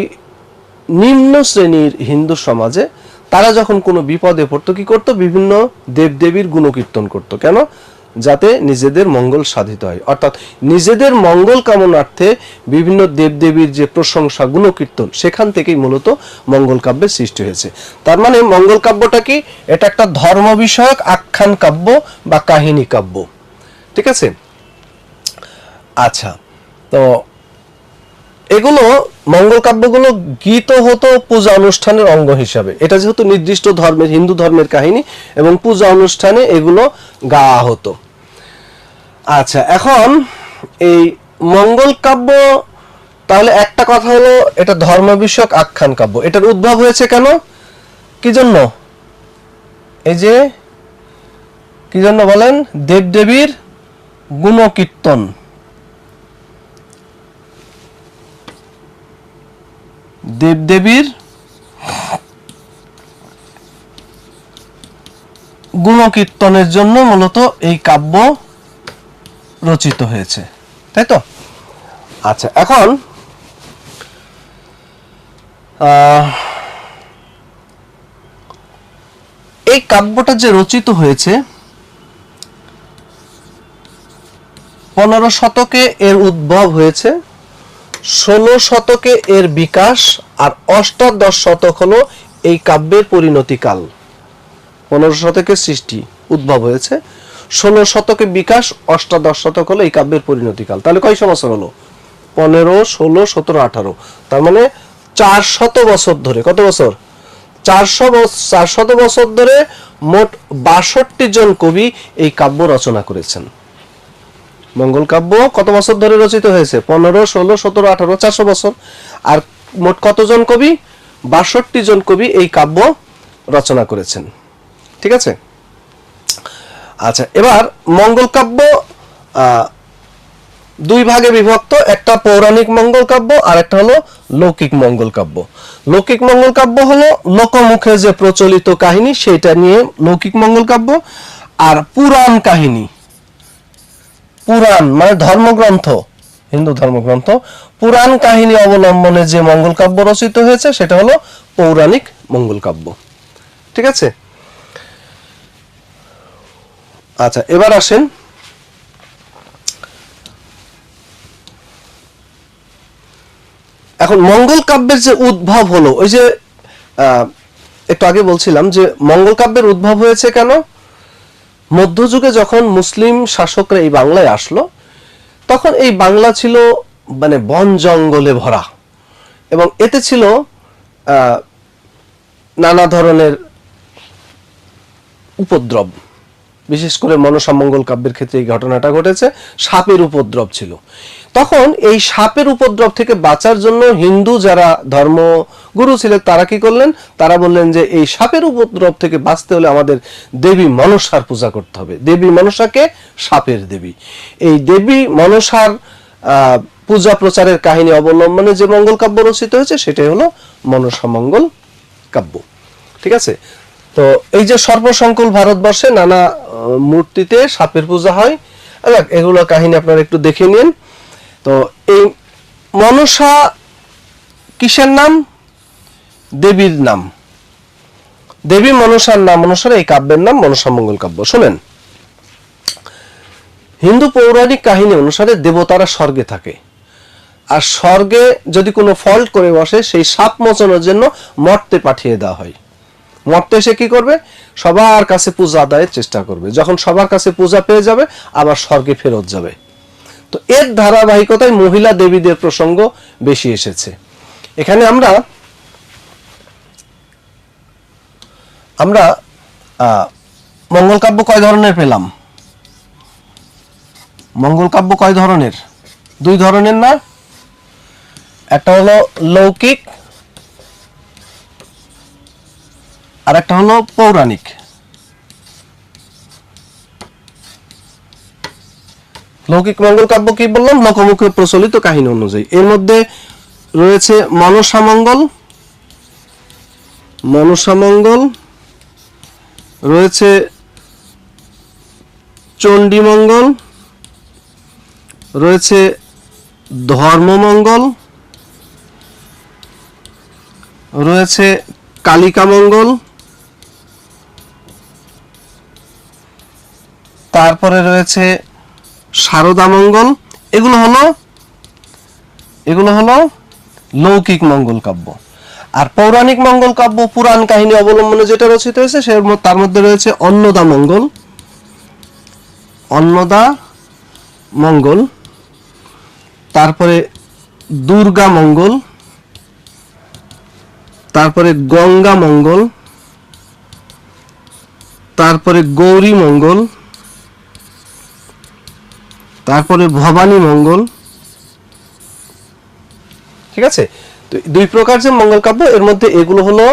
নিম্ন শ্রেণীর হিন্দু সমাজে তারা যখন কোনো বিপদে পড়তো, কি করতো? বিভিন্ন দেবদেবীর গুণকীর্তন করত। কেন? যাতে নিজেদের মঙ্গল সাধিত হয়, অর্থাৎ নিজেদের মঙ্গল কামনার্থে বিভিন্ন দেবদেবীর যে প্রশংসা, গুণকীর্তন, সেখান থেকেই মূলত মঙ্গল কাব্যের সৃষ্টি হয়েছে। তার মানে মঙ্গল কাব্যটা কি? এটা একটা ধর্ম বিষয়ক আখ্যান কাব্য বা কাহিনী কাব্য। ঠিক আছে, আচ্ছা, তো এগুলো মঙ্গল কাব্যগুলো গীত হতো পূজা অনুষ্ঠানের অঙ্গ হিসাবে। এটা যেহেতু নির্দিষ্ট ধর্মের, হিন্দু ধর্মের কাহিনী, এবং পূজা অনুষ্ঠানে এগুলো গাওয়া হতো। আচ্ছা, এখন এই মঙ্গল কাব্য, তাহলে একটা কথা হলো এটা ধর্ম বিষয়ক আখ্যান কাব্য। এটার উদ্ভব হয়েছে কেন, কি জন্য? এই যে কি জন্য বলেন? দেবদেবীর গুণকীর্তন। দেবদেবীর গুণকীর্তনের জন্য মূলত এই কাব্য রচিত হয়েছে, তাই তো? আচ্ছা, এখন এই কাব্যটা যে রচিত হয়েছে 15 শতকে এর উদ্ভব হয়েছে, 16 শতকে এর বিকাশ, আর অষ্টাদশ শতক হলো এই কাব্যের পরিণতিকাল। 15 শতকের সৃষ্টি, উদ্ভব হয়েছে, 16 শতকে বিকাশ, অষ্টাদশ শতক হলো এই কাব্যের পরিণতিকাল। তাহলে কয় বছর হলো? 15, 16, 17, 18, তার মানে 400 বছর ধরে। কত বছর? 400 বছর ধরে মোট 62 জন কবি এই কাব্য রচনা করেছেন। মঙ্গল কাব্য কত বছর ধরে রচিত হয়েছে? 15, 16, 17, 18, 400 বছর। আর মোট কতজন কবি? 62 জন কবি এই কাব্য রচনা করেছেন। ঠিক আছে? আচ্ছা, এবার মঙ্গল কাব্য দুই ভাগে বিভক্ত, একটা পৌরাণিক মঙ্গল কাব্য আর একটা হলো লৌকিক মঙ্গল কাব্য। লৌকিক মঙ্গল কাব্য হলো লোকমুখে যে প্রচলিত কাহিনী সেটা নিয়ে লৌকিক মঙ্গল কাব্য, আর পুরাণ কাহিনী, পুরাণ মানে ধর্মগ্রন্থ, হিন্দু ধর্মগ্রন্থ, পুরাণ কাহিনী অবলম্বনে যে মঙ্গল কাব্য রচিত হয়েছে সেটা হলো পৌরাণিক মঙ্গল কাব্য। ঠিক আছে? আচ্ছা, এবার আসেন এখন মঙ্গল কাব্যের যে উদ্ভব হলো, ওই যে একটু আগে বলছিলাম যে মঙ্গল কাব্যের উদ্ভব হয়েছে কেন? মধ্যযুগে যখন মুসলিম শাসকরা এই বাংলায় আসলো, তখন এই বাংলা ছিল মানে বন জঙ্গলে ভরা, এবং এতে ছিল নানা ধরনের উপদ্রব। বিশেষ করে মনসা মঙ্গল কাব্যের ক্ষেত্রে এই ঘটনাটা ঘটেছে, সাপের উপদ্রব ছিল। তখন এই সাপের উপদ্রব থেকে বাঁচার জন্য হিন্দু যারা ধর্মগুরু ছিলেন তারা কি করলেন? তারা বললেন যে এই সাপের উপদ্রব থেকে বাঁচতে হলে আমাদের দেবী মনসার পূজা করতে হবে। দেবী মনসাকে সাপের দেবী, এই দেবী মনসার পূজা প্রচারের কাহিনী অবলম্বনে যে মঙ্গল কাব্য রচিত হয়েছে সেটাই হলো মনসা মঙ্গল কাব্য। ঠিক আছে? তো এই যে সর্বসংকুল ভারতবর্ষে নানা মূর্তিতে সাপের পূজা হয়, এগুলো কাহিনী আপনারা একটু দেখে নিন। তো এই মনসা কিসের নাম? দেবীর নাম। দেবী মনসার নাম অনুসারে এই কাব্যের নাম মনসা মঙ্গল কাব্য। শুনেন, হিন্দু পৌরাণিক কাহিনী অনুসারে দেবতারা স্বর্গে থাকে, আর স্বর্গে যদি কোনো ফল্ট করে বসে সেই সাপ মোচনের জন্য মর্তে পাঠিয়ে দেওয়া হয়। মর্তে এসে কি করবে? সবার কাছে পূজা আদায়ের চেষ্টা করবে। যখন সবার কাছে পূজা পেয়ে যাবে আবার স্বর্গে ফেরত যাবে। তো এর ধারাবাহিকতায় মহিলা দেবীদের প্রসঙ্গ বেশি এসেছে। এখানে আমরা মঙ্গল কাব্য কয় ধরনের পেলাম? মঙ্গল কাব্য কয় ধরনের? 2 ধরনের না? একটা হলো লৌকিক আর একটা হলো পৌরাণিক। লৌকিক মঙ্গল কাব্য কি বললাম? লোকমুখে প্রচলিত কাহিনী অনুযায়ী। এর মধ্যে রয়েছে মনসা মঙ্গল, রয়েছে চণ্ডী মঙ্গল, রয়েছে ধর্মমঙ্গল, রয়েছে কালিকা মঙ্গল, তারপরে রয়েছে শারদা মঙ্গল। এগুলো হলো লৌকিক মঙ্গল কাব্য। আর পৌরাণিক মঙ্গল কাব্য পুরাণ কাহিনী অবলম্বনে যেটা রচিত হয়েছে তার মধ্যে রয়েছে অন্নদা মঙ্গল, তারপরে দুর্গা মঙ্গল, তারপরে গঙ্গা মঙ্গল, তারপরে গৌরী মঙ্গল, তারপরে ভবানী মঙ্গল। ঠিক আছে? তো 2 প্রকার যে মঙ্গল কাব্য, এর মধ্যে এগুলো হলো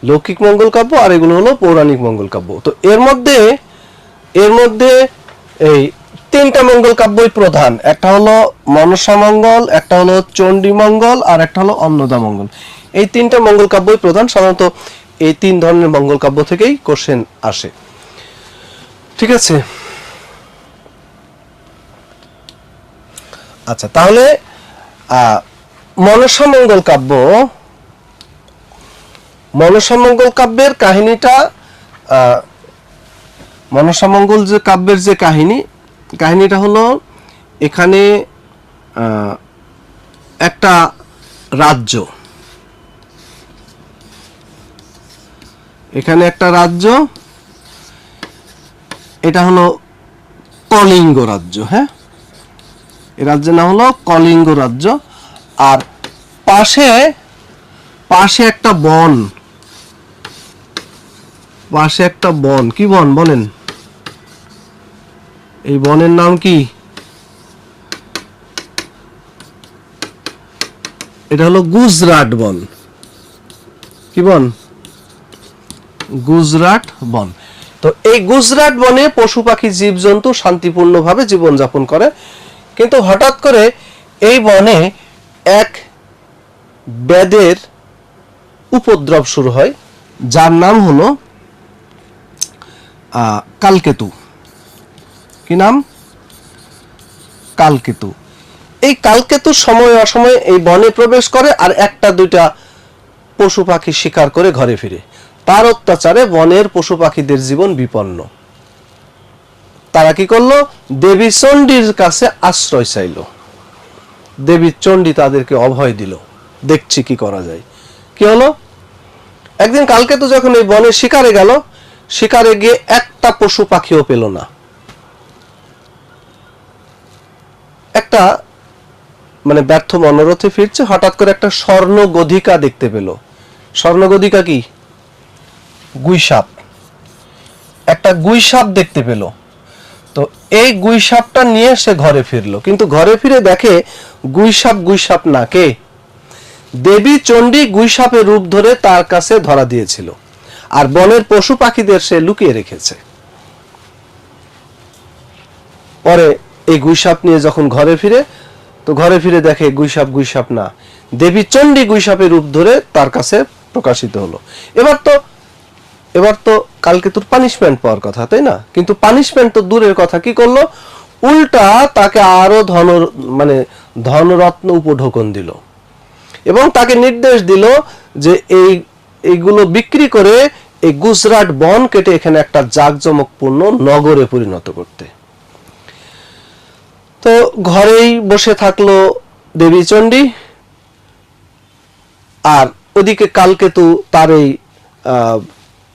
লৌকিক মঙ্গল কাব্য আর এগুলো হলো পৌরাণিক মঙ্গল কাব্য। তো এর মধ্যে এই 3টা মঙ্গল কাব্যই প্রধান। একটা হলো মনসা মঙ্গল, একটা হলো চণ্ডী মঙ্গল আর একটা হলো অন্নদা মঙ্গল। এই 3টা মঙ্গল কাব্যই প্রধান। সাধারণত এই 3 ধরনের মঙ্গল কাব্য থেকেই কোশ্চেন আসে। ঠিক আছে। আচ্ছা, তাহলে মনসামঙ্গল কাব্যের কাহিনীটা, মনসামঙ্গল যে কাব্যের যে কাহিনীটা হলো, এখানে একটা রাজ্য, এটা হলো কলিঙ্গ রাজ্য। হ্যাঁ, এই রাজ্যের নাম হলো কলিঙ্গ রাজ্য। আর পাশে একটা বন, কি বন বলেন? এই বনের নাম কি? এটা হলো গুজরাট বন। কি বন? গুজরাট বন। তো এই গুজরাট বনে পশু পাখি জীবজন্তু শান্তিপূর্ণভাবে জীবনযাপন করে, কিন্তু হঠাৎ করে এই বনে এক ব্যাধের উপদ্রব শুরু হয়, যার নাম হলো কালকেতু। কি নাম? কালকেতু। এই কালকেতু সময় অসময়ে এই বনে প্রবেশ করে আর একটা দুইটা পশু পাখি শিকার করে ঘরে ফিরে। তার অত্যাচারে বনের পশু পাখিদের জীবন বিপন্ন। তারা কি করলো? দেবী চণ্ডীর কাছে আশ্রয় চাইল। দেবী চণ্ডী তাদেরকে অভয় দিল, দেখছি কি করা যায়। কি হলো? একদিন কালকেতু যখন এই বনে শিকারে গেল, শিকারে গিয়ে একটা পশু পাখিও পেল না। একটা মানে ব্যর্থ মনোরথে ফিরছে, হঠাৎ করে একটা স্বর্ণ গধিকা দেখতে পেল। স্বর্ণ গধিকা কি? গুইসাপ। একটা গুইসাপ দেখতে পেল। তো এই গুইসাপটা নিয়ে সে ঘরে ফিরলো, কিন্তু ঘরে ফিরে দেখে গুইসাপ না, কে? দেবী চণ্ডী গুইসাপের রূপ ধরে তার কাছে ধরা দিয়েছিল, আর বনের পশু পাখিদের সে লুকিয়ে রেখেছে। পরে এই গুইসাপ নিয়ে যখন ঘরে ফিরে, তো ঘরে ফিরে দেখে গুইসাপ না, দেবী চণ্ডী গুইসাপের রূপ ধরে তার কাছে প্রকাশিত হলো। এবার তো কালকেতুর পানিশমেন্ট পাওয়ার কথা, তাই না? কিন্তু পানিশমেন্ট তো দূরের কথা, কি করলো? উল্টা তাকে আরো ধনরত্ন উপঢৌকন দিল এবং তাকে নির্দেশ দিল যে এইগুলো বিক্রি করে এই গুজরাট বন কেটে এখানে একটা জাঁকজমকপূর্ণ নগরে পরিণত করতে। তো ঘরেই বসে থাকলো দেবী চণ্ডী, আর ওদিকে কালকেতু তার এই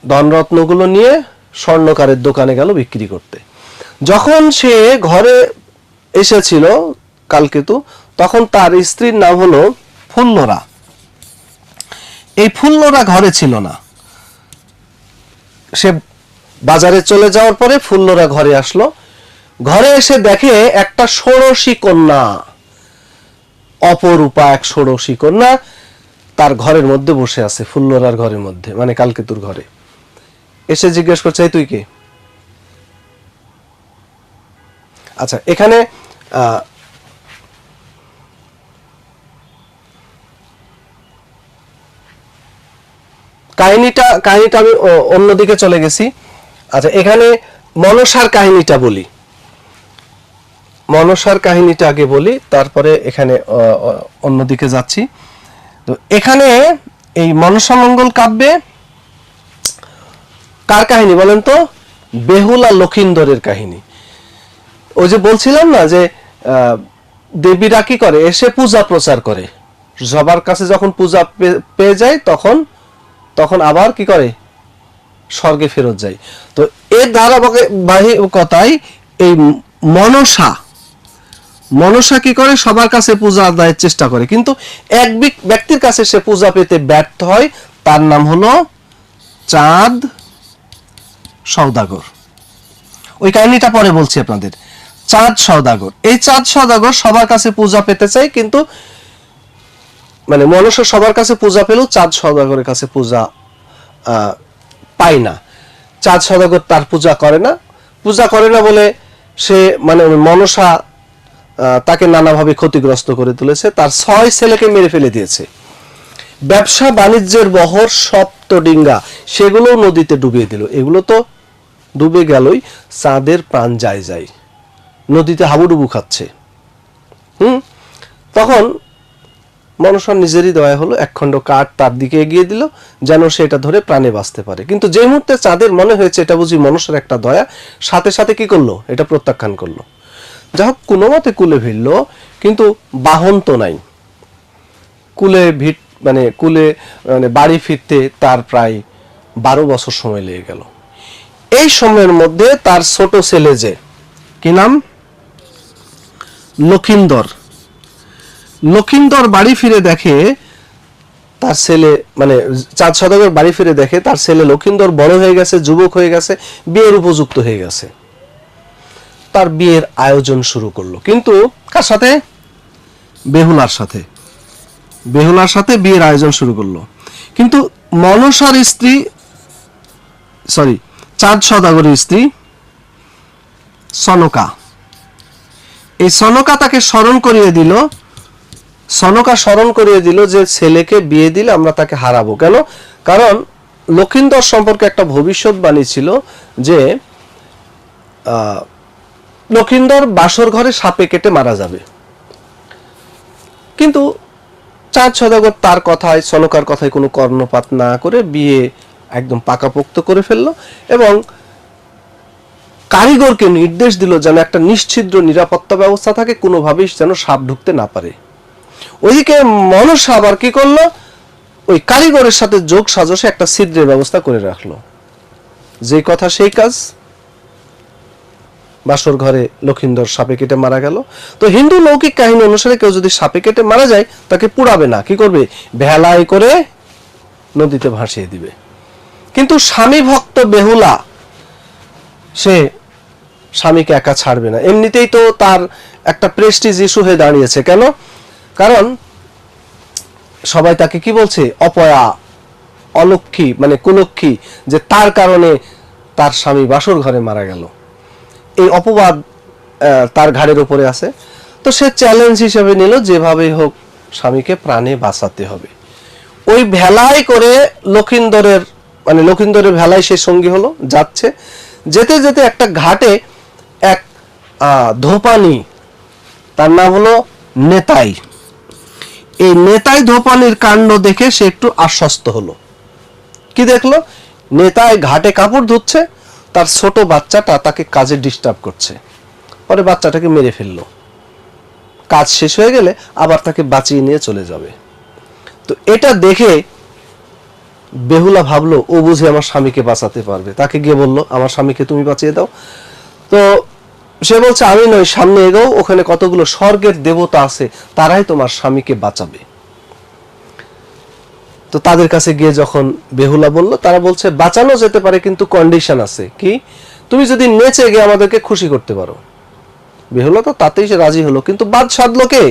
ধনরত্নগুলো নিয়ে স্বর্ণকারের দোকানে গেল বিক্রি করতে। যখন সে ঘরে এসেছিল কালকেতু, তখন তার স্ত্রীর নাম হলো ফুল্লরা। এই ফুল্লরা ঘরে ছিল না। সে বাজারে চলে যাওয়ার পরে ফুল্লরা ঘরে আসলো। ঘরে এসে দেখে একটা ষোড়শী কন্যা, অপরূপা এক ষোড়শী কন্যা তার ঘরের মধ্যে বসে আছে, ফুল্লরার ঘরের মধ্যে, মানে কালকেতুর ঘরে। এসে জিজ্ঞেস করছে, তুই কে? আচ্ছা, এখানে কাহিনীটা আমি অন্যদিকে চলে গেছি। আচ্ছা, এখানে মনসার কাহিনীটা বলি। মনসার কাহিনীটা আগে বলি, তারপরে এখানে অন্যদিকে যাচ্ছি। তো এখানে এই মনসামঙ্গল কাব্যে কার কাহিনী বলেন তো? বেহুলা লক্ষিন্দরের কাহিনী। ওই যে বলছিলাম না যে দেবীরা কি করে? এসে পূজা প্রচার করে, সবার কাছে যখন পূজা পেয়ে যায় তখন আবার কি করে? স্বর্গে ফেরত যায়। তো এর ধারাবাহিকতায় এই মনসা কি করে? সবার কাছে পূজা আদায়ের চেষ্টা করে, কিন্তু এক ব্যক্তির কাছে সে পূজা পেতে ব্যর্থ হয়। তার নাম হলো চাঁদ সওদাগর। ওই কাহিনীটা পরে বলছি আপনাদের। চাঁদ সওদাগর, এই চাঁদ সওদাগর সবার কাছে পূজা পেতে চায়, কিন্তু মানে মনসা সবার কাছে পূজা পেলেও চাঁদ সওদাগরের কাছে পূজা পায় না। চাঁদ সওদাগর তার পূজা করে না বলে সে মানে মনসা তাকে নানাভাবে ক্ষতিগ্রস্ত করে তুলেছে। তার 6 ছেলেকে মেরে ফেলে দিয়েছে। ব্যবসা বাণিজ্যের বহর সপ্তডিঙ্গা সেগুলো নদীতে ডুবিয়ে দিল। এগুলো তো ডুবে গেলই, চাঁদের প্রাণ যায় যায়, নদীতে হাবুডুবু খাচ্ছে। তখন মনসার নিজেরই দয়া হলো, একখণ্ড কাঠ তার দিকে এগিয়ে দিল যেন সে এটা ধরে প্রাণে বাঁচতে পারে। কিন্তু যে মুহূর্তে চাঁদের মনে হয়েছে এটা বুঝি মনসার একটা দয়া, সাথে সাথে কি করলো, এটা প্রত্যাখ্যান করলো। যা হোক কোনো মতে কুলে ভিড়লো, কিন্তু বাহন তো নাই। কুলে বাড়ি ফিরতে তার প্রায় 12 বছর সময় লেগে গেল। এই সময়ের মধ্যে তার ছোট ছেলে, যে কি নাম, লক্ষিন্দর বাড়ি ফিরে দেখে তার ছেলে, চাঁদ সওদাগর বাড়ি ফিরে দেখে তার ছেলে লক্ষিন্দর বড় হয়ে গেছে, যুবক হয়ে গেছে, বিয়ের উপযুক্ত হয়ে গেছে। তার বিয়ের আয়োজন শুরু করলো, কিন্তু কার সাথে, বেহুলার সাথে বিয়ের আয়োজন শুরু করলো। কিন্তু মনসার স্ত্রী, চাঁদ সওদাগরের স্ত্রী সনকা, এই সনকা তাকে স্মরণ করিয়ে দিল যে ছেলেকে বিয়ে দিলে আমরা তাকে হারাবো। কেন? কারণ লক্ষিন্দর সম্পর্কে একটা ভবিষ্যৎবাণী ছিল যে লক্ষিন্দর বাসর ঘরে সাপে কেটে মারা যাবে। কিন্তু চাঁদ সওদাগর তার কথায়, সনকার কথায় কোনো কর্ণপাত না করে বিয়ে একদম পাকাপোক্ত করে ফেললো এবং কারিগরকে নির্দেশ দিল যেন একটা নিশ্ছিদ্র নিরাপত্তা ব্যবস্থা থাকে, কোনোভাবেই যেন সাপ ঢুকতে না পারে। ওইদিকে মনসা আবার কি করলো, ওই কারিগরের সাথে যোগ সাজসে একটা ছিদ্রের ব্যবস্থা করে রাখলো। যে কথা সেই কাজ, বাসর ঘরে লক্ষিন্দর সাপে কেটে মারা গেল। তো হিন্দু লৌকিক কাহিনী অনুসারে কেউ যদি সাপে কেটে মারা যায় তাকে পুড়াবে না, কি করবে, ভেলায় করে নদীতে ভাসিয়ে দিবে। কিন্তু স্বামী ভক্ত বেহুলা, সে স্বামীকে একা ছাড়বে না। এমনিতেই তো তার একটা প্রেস্টিজ ইস্যু হয়ে দাঁড়িয়েছে। কেন? কারণ সবাই তাকে কি বলছে, অপয়া, অলক্ষী, কুলক্ষী, যে তার কারণে তার স্বামী বাসর ঘরে মারা গেল, এই অপবাদ তার ঘাড়ের উপরে আছে। তো সে চ্যালেঞ্জ হিসেবে নিল যেভাবেই হোক স্বামীকে প্রাণে বাঁচাতে হবে। ওই ভেলায় করে লক্ষিন্দরের ভেলায় সে সঙ্গী হলো, যাচ্ছে। যেতে যেতে একটা ঘাটে এক ধোপানি, তার নাম হলো নেতাই, এই নেতাই ধোপানির কাণ্ড দেখে সে একটু আশ্বস্ত হলো। কি দেখলো, নেতাই ঘাটে কাপড় ধুচ্ছে, তার ছোট বাচ্চাটা তাকে কাজে ডিস্টার্ব করছে। পরে বাচ্চাটাকে মেরে ফেললো। কাজ শেষ হয়ে গেলে আবার তাকে বাঁচিয়ে নিয়ে চলে যাবে। তো এটা দেখে বেহুলা ভাবলো ও বুঝে আমার স্বামীকে বাঁচাতে পারবে। তাকে গিয়ে বললো আমার স্বামীকে তুমি বাঁচিয়ে দাও। তো সে বলছে আমি নই, সামনে এগোও, ওখানে কতগুলো স্বর্গের দেবতা আছে, তারাই তোমার স্বামীকে বাঁচাবে। তো তাদের কাছে গিয়ে যখন বেহুলা বলল, তারা বলছে বাঁচানো যেতে পারে, কিন্তু কন্ডিশন আছে। কি? তুমি যদি নেচে গিয়ে আমাদেরকে খুশি করতে পারো। বেহুলা তো তাতেই সে রাজি হলো, কিন্তু বাদ সাধলো কে?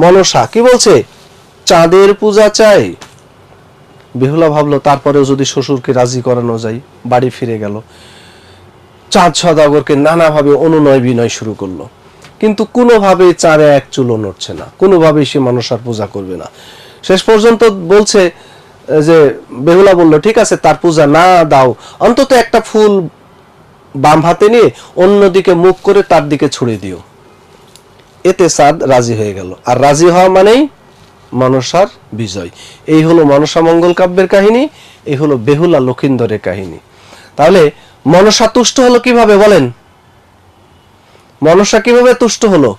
মনসা। কি বলছে? চাঁদের পূজা চাই। বেহুলা ভাবলো তারপরেও যদি শ্বশুরকে রাজি করানো যায়। বাড়ি ফিরে গেল, চাঁদ সওদাগরকে নানাভাবে অনুনয় বিনয় শুরু করলো, কিন্তু কোনোভাবেই চাঁদে এক চুলো নড়ছে না, কোনোভাবেই সে মনসার পূজা করবে না। শেষ পর্যন্ত বলছে যে, বেহুলা বলল ঠিক আছে তার পূজা না দাও, অন্তত একটা ফুল বাম হাতে নিয়ে অন্যদিকে মুখ করে তার দিকে ছুড়ে দিও। এতে চাঁদ রাজি হয়ে গেল, আর রাজি হওয়া মানেই মনসার বিজয়। এই হলো মনসা মঙ্গল কাব্যের কাহিনী, এই হলো বেহুলা লক্ষিন্দরের কাহিনী। তাহলে মনসা তুষ্ট হলো কিভাবে বলেন? মনসা কিভাবে তুষ্ট হলো?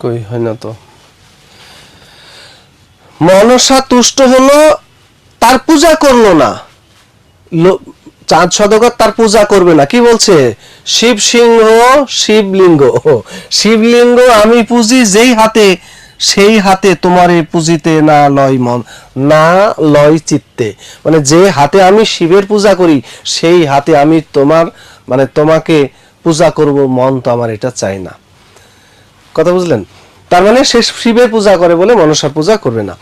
কই হয় না তো। মনসা তুষ্ট হলো, তার পূজা করলো না। চাঁদ সদাগর তার পূজা করবে না, কি বলছে? শিব সিংহ শিবলিঙ্গ, শিবলিঙ্গ আমি পুজি যেই হাতে, সেই হাতে তোমারে পুজিতে না লয় মন, না লয় চিত্তে। মানে যে হাতে আমি শিবের পূজা করি, সেই হাতে আমি তোমার মানে তোমাকে পূজা করব, মন তো আমার এটা চাই না। কথা বুঝলেন? তার মানে সে শিবের পূজা করে বলে মনসার পূজা করবে না।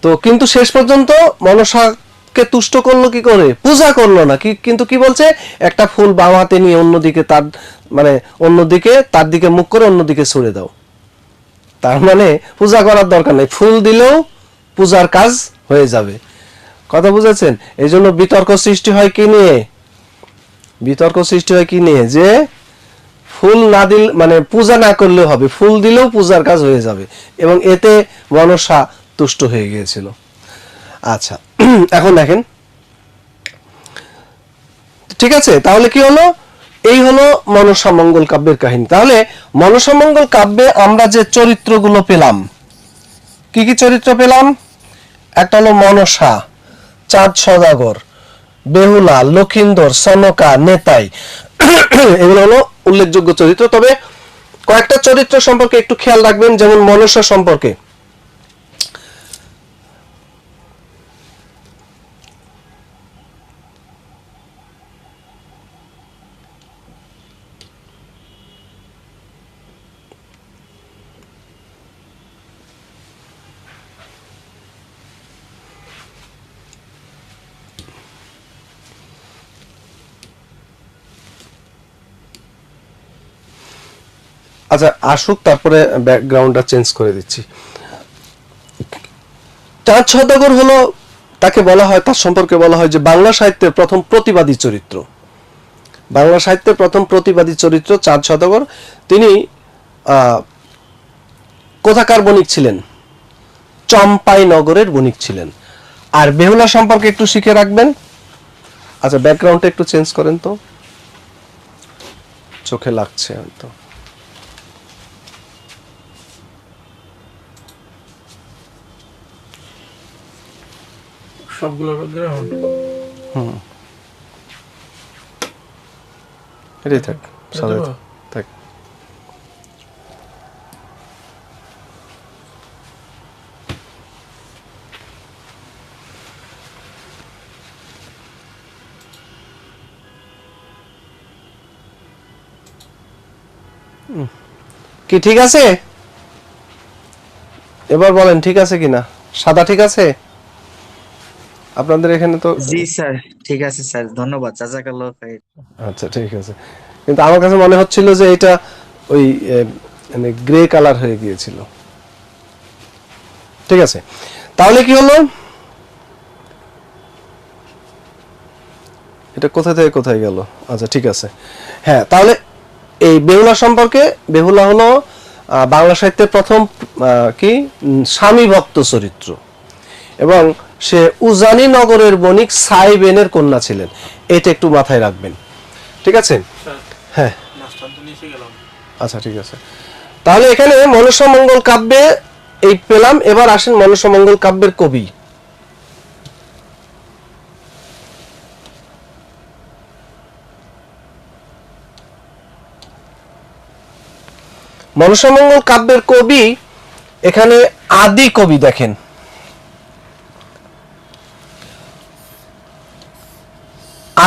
তো কিন্তু শেষ পর্যন্ত মনসাকে তুষ্ট করলো কি করে? পূজা করলো না, কিন্তু কি বলছে? একটা ফুল বাম হাতে নিয়ে অন্যদিকে তার মানে অন্যদিকে তার দিকে মুখ করে অন্যদিকে ছুড়ে দাও। তার মানে পূজা করার দরকার নেই, ফুল দিলেও পূজার কাজ হয়ে যাবে। কথা বুঝেছেন? এই জন্য বিতর্ক সৃষ্টি হয় কি নিয়ে? বিতর্ক সৃষ্টি হয় কি নিয়ে? যে ফুল না দিল মানে পূজা না করলেও হবে, ফুল দিলেও পূজার কাজ হয়ে যাবে, এবং এতে মনসা তুষ্ট হয়ে গিয়েছিল। আচ্ছা, এখন দেখেন, ঠিক আছে, তাহলে কি হলো? এই হলো মনসা মঙ্গল কাব্যের কাহিনী। তাহলে মনসা মঙ্গল কাব্যে আমরা যে চরিত্রগুলো পেলাম, কি কি চরিত্র পেলাম? একটা হলো মনসা, চাঁদ সদাগর, বেহুলা, লক্ষিন্দর, সনকা, নেতাই, এগুলো হলো উল্লেখযোগ্য চরিত্র। তবে কয়েকটা চরিত্র সম্পর্কে একটু খেয়াল রাখবেন, যেমন মনসা সম্পর্কে। আচ্ছা আসুক, তারপরে ব্যাকগ্রাউন্ডটা চেঞ্জ করে দিচ্ছি। চাঁদ সওদাগর হলো, তাকে বলা হয়, তার সম্পর্কে বলা হয় যে বাংলা সাহিত্যের প্রথম প্রতিবাদী চরিত্র। বাংলা সাহিত্যের প্রথম প্রতিবাদী চরিত্র চাঁদ সওদাগর। তিনি কোথাকার বণিক ছিলেন? চম্পাই নগরের বণিক ছিলেন। আর বেহুলা সম্পর্কে একটু শিখে রাখবেন। আচ্ছা ব্যাকগ্রাউন্ডটা একটু চেঞ্জ করেন তো, চোখে লাগছে হয়তো। সবগুলো ব্যাকগ্রাউন্ড এটাই থাক, সাদা থাক। কি ঠিক আছে? এবার বলেন ঠিক আছে কিনা? সাদা ঠিক আছে? আপনাদের এখানে তো জি স্যার, ঠিক আছে স্যার, ধন্যবাদ, জাযাকাল্লাহ খাইর। আচ্ছা ঠিক আছে, কিন্তু আমার কাছে মনে হচ্ছিল যে এটা ওই মানে গ্রে কালার হয়ে গিয়েছিল। ঠিক আছে, তাহলে কি হলো? এটা কোথা থেকে কোথায় গেল? আচ্ছা ঠিক আছে, হ্যাঁ, তাহলে এই বেহুলা সম্পর্কে, বেহুলা হলো বাংলা সাহিত্যের প্রথম কি স্বামী ভক্ত চরিত্র, এবং সে উজানি নগরের বণিক সাইবেনের কন্যা ছিলেন। এটা একটু মাথায় রাখবেন, ঠিক আছে? হ্যাঁ আচ্ছা ঠিক আছে, তাহলে এখানে মনসা মঙ্গল কাব্যে এই পেলাম। এবার আসেন মনসা মঙ্গল কাব্যের কবি। মনসা মঙ্গল কাব্যের কবি এখানে আদি কবি, দেখেন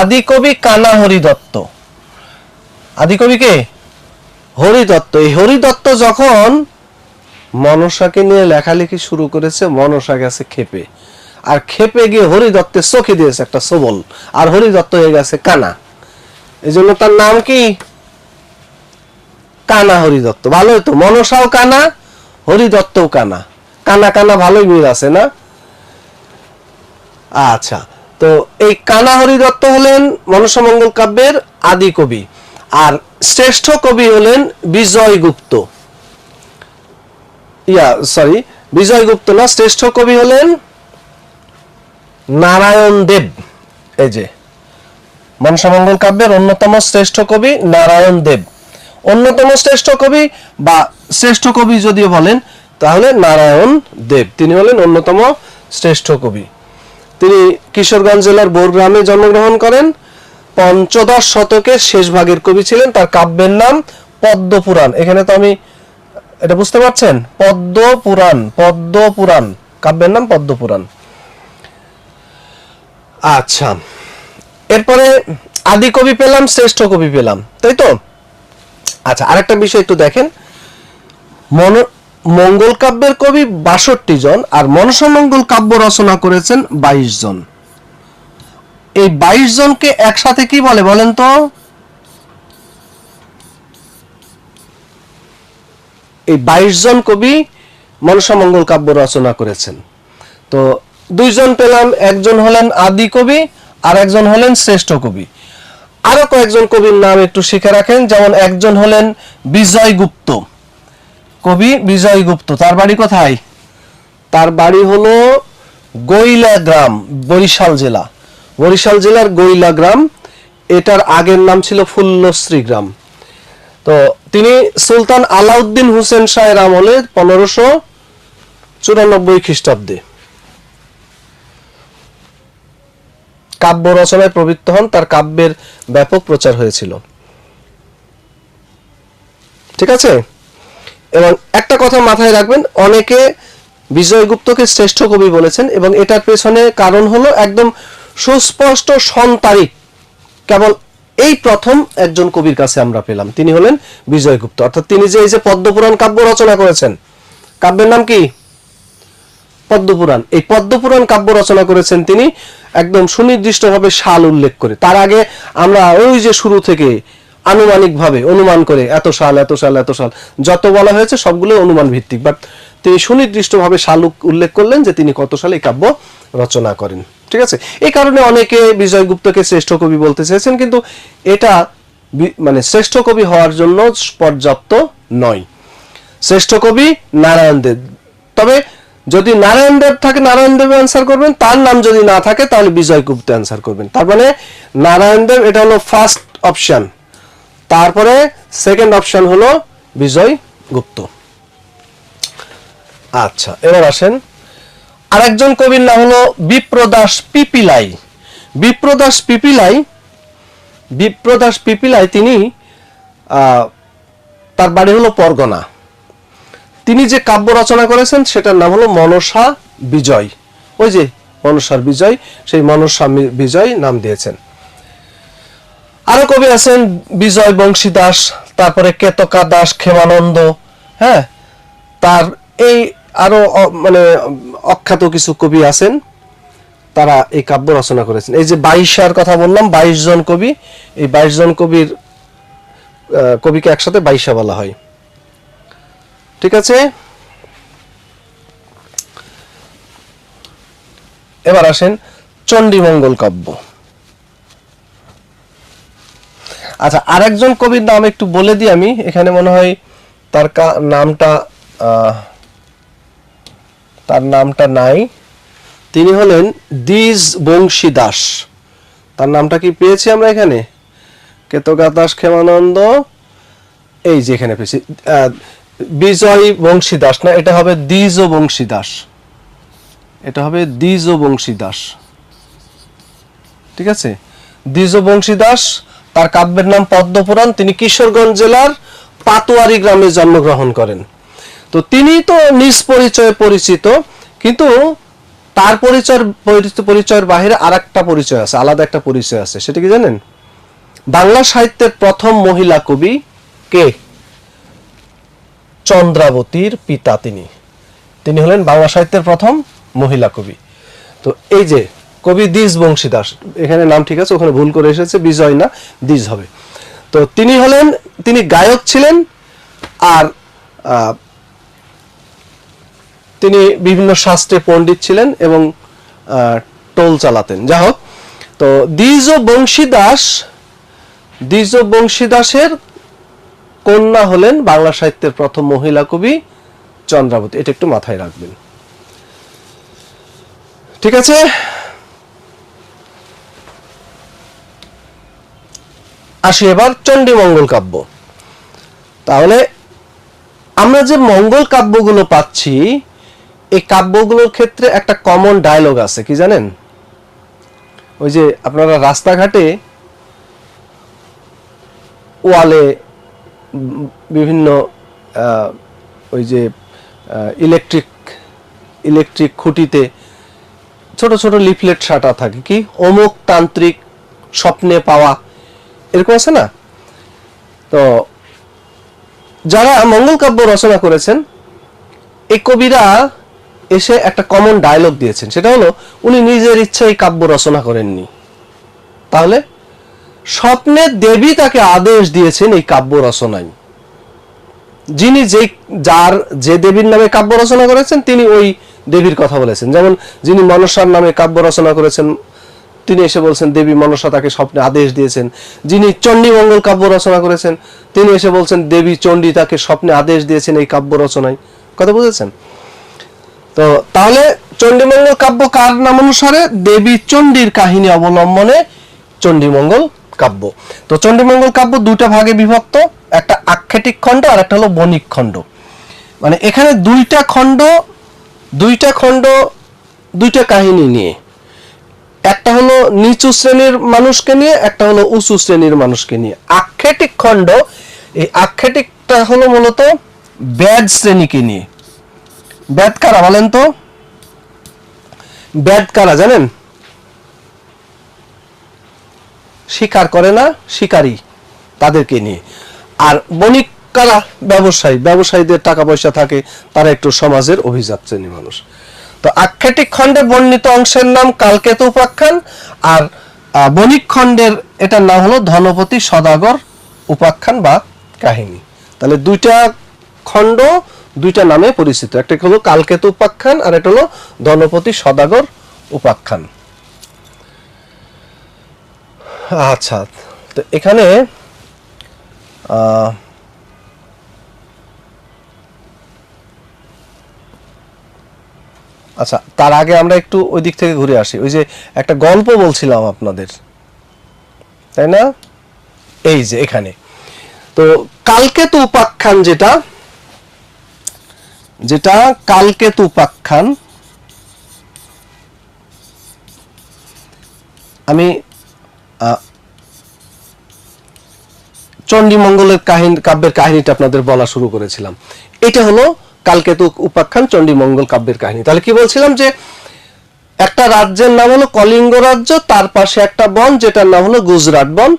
আদি কবি কানা হরিদত্ত। আদি কবি কে? হরিদত্ত। এই হরিদত্ত যখন মনসাকে নিয়ে লেখালেখি শুরু করেছে, মনসা গেছে ক্ষেপে, আর ক্ষেপে গিয়ে হরিদত্তের চোখে দিয়েছে একটা সবল, আর হরিদত্ত হয়ে গেছে কানা। এই জন্য তার নাম কি? কানা হরিদত্ত। ভালোই তো, মনসাও কানা, হরিদত্তও কানা, কানা কানা ভালোই মিল আছে না? আচ্ছা, তো এই কানা হরিদত্ত হলেন মনসা মঙ্গল কাব্যের আদি কবি। আর শ্রেষ্ঠ কবি হলেন বিজয়গুপ্ত। বিজয়গুপ্ত না, শ্রেষ্ঠ কবি হলেন নারায়ণ দেব। এই যে মনসা মঙ্গল কাব্যের অন্যতম শ্রেষ্ঠ কবি নারায়ণ দেব। অন্যতম শ্রেষ্ঠ কবি বা শ্রেষ্ঠ কবি যদিও বলেন, তাহলে নারায়ণ দেব তিনি হলেন অন্যতম শ্রেষ্ঠ কবি। তিনি কিশোরগঞ্জ জেলার বোরগ্রামে জন্মগ্রহণ করেন। পঞ্চদশ শতকের শেষ ভাগের কবি ছিলেন। তার কাব্যের নাম পদ্মপুরাণ। এখানে তো আমি এটা বুঝতে পারছেন, পদ্মপুরাণ, পদ্মপুরাণ, কাব্যের নাম পদ্মপুরাণ। আচ্ছা, এরপরে আদি কবি পেলাম, শ্রেষ্ঠ কবি পেলাম, তাই তো? আচ্ছা, আরেকটা বিষয় একটু দেখেন, মঙ্গল কাব্যের কবি ৬২ জন আর মনসামঙ্গল কাব্য রচনা করেছেন ২২ জন। এই ২২ জনকে একসাথে কি বলে বলেন তো? এই ২২ জন কবি মনসামঙ্গল কাব্য রচনা করেছেন। তো দুইজন পেলাম, একজন হলেন আদি কবি আর একজন হলেন শ্রেষ্ঠ কবি। আরো কয়েকজন কবির নাম একটু শিখে রাখেন, যেমন একজন হলেন বিজয় গুপ্ত, কবি বিজয় গুপ্ত। তার বাড়ি কোথায়? তার বাড়ি হলো গৈলা গ্রাম, বরিশাল জেলা, বরিশাল জেলার গৈলা গ্রাম। এটার আগের নাম ছিল ফুল্লশ্রী গ্রাম। তো তিনি সুলতান আলাউদ্দিন হোসেন শাহের আমলে ১৫৯৪ খ্রিস্টাব্দে কাব্য রচনায় প্রবৃত্ত হন। তার কাব্যের ব্যাপক প্রচার হয়েছিল। ঠিক আছে? এবং একটা কথা মাথায় রাখবেন, অনেকে বিজয়গুপ্তকে শ্রেষ্ঠ কবি বলেছেন এবং এটার পেছনে কারণ হলো একদম সুস্পষ্ট সন তারিখ কেবল এই প্রথম একজন কবির কাছে আমরা পেলাম, তিনি হলেন বিজয়গুপ্ত। অর্থাৎ তিনি যে এই যে পদ্মপুরাণ কাব্য রচনা করেছেন, কাব্যের নাম কি? পদ্মপুরাণ। এই পদ্মপুরাণ কাব্য রচনা করেছেন তিনি একদম সুনির্দিষ্টভাবে সাল উল্লেখ করে। তার আগে আমরা ওই যে শুরু থেকে আনুমানিকভাবে অনুমান করে এত সাল এত সাল এত সাল যত বলা হয়েছে সবগুলো অনুমান ভিত্তিক, বাট তিনি সুনির্দিষ্টভাবে সাল উল্লেখ করলেন যে তিনি কত সালে এই কাব্য রচনা করেন। ঠিক আছে? এই কারণে অনেকে বিজয়গুপ্তকে শ্রেষ্ঠ কবি বলতে চেয়েছেন, কিন্তু এটা মানে শ্রেষ্ঠ কবি হওয়ার জন্য পর্যাপ্ত নয়। শ্রেষ্ঠ কবি নারায়ণ দেব। তবে যদি নারায়ণ দেব থাকে নারায়ণ দেব অ্যান্সার করবেন, তার নাম যদি না থাকে তাহলে বিজয়গুপ্ত অ্যান্সার করবেন। তার মানে নারায়ণ দেব এটা হলো ফার্স্ট অপশন, তারপরে সেকেন্ড অপশন হলো বিজয়গুপ্ত। আচ্ছা, এবার আসেন আরেকজন কবির নাম হলো বিপ্রদাস পিপিলাই। বিপ্রদাস পিপিলাই, বিপ্রদাস পিপিলাই তিনি তার বাড়ি হলো পরগনা। তিনি যে কাব্য রচনা করেছেন সেটার নাম হলো মনসা বিজয়। ওই যে মনসার বিজয়, সেই মনসা বিজয় নাম দিয়েছেন। আরো কবি আছেন বিজয় বংশী দাস, তারপরে কেতকা দাস, ক্ষেমানন্দ, হ্যাঁ, তার এই আরো মানে অখ্যাত কিছু কবি আছেন, তারা এই কাব্য রচনা করেছেন। এই যে ২২ কথা বললাম, ২২ জন কবি, এই ২২ জন কবিকে একসাথে ২২ বলা হয়। ঠিক আছে? এবার আসেন চণ্ডীমঙ্গল কাব্য। আচ্ছা, আরেকজন কবির নাম একটু বলে দিই আমি, এখানে মনে হয় তার নামটা নাই। তিনি হলেন দ্বিজ বংশী দাস। তার নামটা কি পেয়েছি আমরা এখানে? কেতকা দাস, ক্ষেমানন্দ, এই যে এখানে পেয়েছি বিজয় বংশী দাস, না এটা হবে দ্বিজ বংশী দাস, এটা হবে দ্বিজ বংশী দাস। ঠিক আছে? দ্বিজ বংশী দাস, তার কাব্যের নাম পদ্মপুরাণ। তিনি কিশোরগঞ্জ জেলার পাতুয়ারি গ্রামে জন্মগ্রহণ করেন। তো তিনি তো নিজ পরিচয়ে পরিচিত, কিন্তু তার পরিচয়ের বাইরে আর একটা পরিচয় আছে, আলাদা একটা পরিচয় আছে। সেটা কি জানেন? বাংলা সাহিত্যের প্রথম মহিলা কবি কে? চন্দ্রাবতীর পিতা তিনি হলেন বাংলা সাহিত্যের প্রথম মহিলা কবি। তো এই যে কবি দ্বিজ বংশী দাস, এখানে নাম ঠিক আছে, ওখানে ভুল করে এসেছে, বিজয় না দ্বিজ হবে। তো তিনি গায়ক ছিলেন আর তিনি বিভিন্ন শাস্ত্রে পণ্ডিত ছিলেন এবং টোল চালাতেন। যা হোক, তো দ্বিজ বংশী দাসের কন্যা হলেন বাংলা সাহিত্যের প্রথম মহিলা কবি চন্দ্রাবতী। এটা একটু মাথায় রাখবেন। ঠিক আছে? আসি এবার চণ্ডীমঙ্গল কাব্য। তাহলে আমরা যে মঙ্গল কাব্যগুলো পাচ্ছি, এই কাব্যগুলোর ক্ষেত্রে একটা কমন ডায়লগ আছে, কি জানেন? ওই যে আপনারা রাস্তাঘাটে ওয়ালে বিভিন্ন ওই যে ইলেকট্রিক খুঁটিতে ছোট ছোট লিফলেট সাটা থাকে, কি অমুক তান্ত্রিক স্বপ্নে পাওয়া, এরকম আছে না? তো যারা মঙ্গল কাব্য রচনা করেছেন, এই কবিরা এসে একটা কমন ডায়লগ দিয়েছেন, সেটা হলো উনি নিজের ইচ্ছায় কাব্য রচনা করেননি। তাহলে স্বপ্নে দেবী তাকে আদেশ দিয়েছেন এই কাব্য রচনায়। যিনি যে দেবীর নামে কাব্য রচনা করেছেন, তিনি ওই দেবীর কথা বলেছেন। যেমন যিনি মনসার নামে কাব্য রচনা করেছেন, তিনি এসে বলছেন দেবী মনসা তাকে স্বপ্নে আদেশ দিয়েছেন। যিনি চণ্ডী মঙ্গল কাব্য রচনা করেছেন, তিনি এসে বলছেন দেবী চণ্ডী তাকে স্বপ্নে আদেশ দিয়েছেন এই কাব্য রচনায়। কথা বুঝেছেন? তো তাহলে চণ্ডীমঙ্গল কাব্য কার নাম অনুসারে? দেবী চণ্ডীর কাহিনী অবলম্বনে চণ্ডীমঙ্গল কাব্য। তো চণ্ডীমঙ্গল কাব্য দুটা ভাগে বিভক্ত, একটা আখ্যাতিক খণ্ড আর একটা হলো বণিক খণ্ড। মানে এখানে দুইটা খণ্ড দুইটা কাহিনী নিয়ে, একটা হলো নিচু শ্রেণীর মানুষকে নিয়ে, একটা হলো উঁচু শ্রেণীর মানুষকে নিয়ে। আখ্যাতিক খণ্ড, এই আখ্যাতিকটা হলো মূলত বেদ শ্রেণীকে নিয়ে। বেদ কারা বলেন তো? বেদ কারা জানেন? শিকার করে না, শিকারী, তাদেরকে নিয়ে। আর বণিক কারা? ব্যবসায়ীদের টাকা পয়সা থাকে, তারা একটু সমাজের অভিজাত শ্রেণীর মানুষ। তো আখ্যাতিক খণ্ডে বর্ণিত অংশের নাম কালকেতু উপাখ্যান, আর বণিক খণ্ডের এটার নাম হলো ধনপতি সদাগর উপাখ্যান বা কাহিনী। তাহলে দুইটা খণ্ড দুইটা নামে পরিচিত, একটা হলো কালকেতু উপাখ্যান আর একটা হলো ধনপতি সদাগর উপাখ্যান। আচ্ছা, তো এখানে আচ্ছা, তার আগে আমরা একটু ওই দিক থেকে ঘুরে আসি। ওই যে একটা গল্প বলছিলাম আপনাদের, তাই না? এই যে এখানে তো কালকেতু উপাখ্যান, যেটা কালকেতু উপাখ্যান, আমি চণ্ডীমঙ্গলের কাব্যের কাহিনীটা আপনাদের বলা শুরু করেছিলাম। এটা হলো কালকেতু উপাখ্যান, চণ্ডীমঙ্গল কাব্যের কাহিনী। তাহলে কি বলছিলাম? যে একটা রাজ্যের নাম হলো কলিঙ্গ রাজ্য, তার পাশে একটা বন যেটার নাম হলো গুজরাট বন।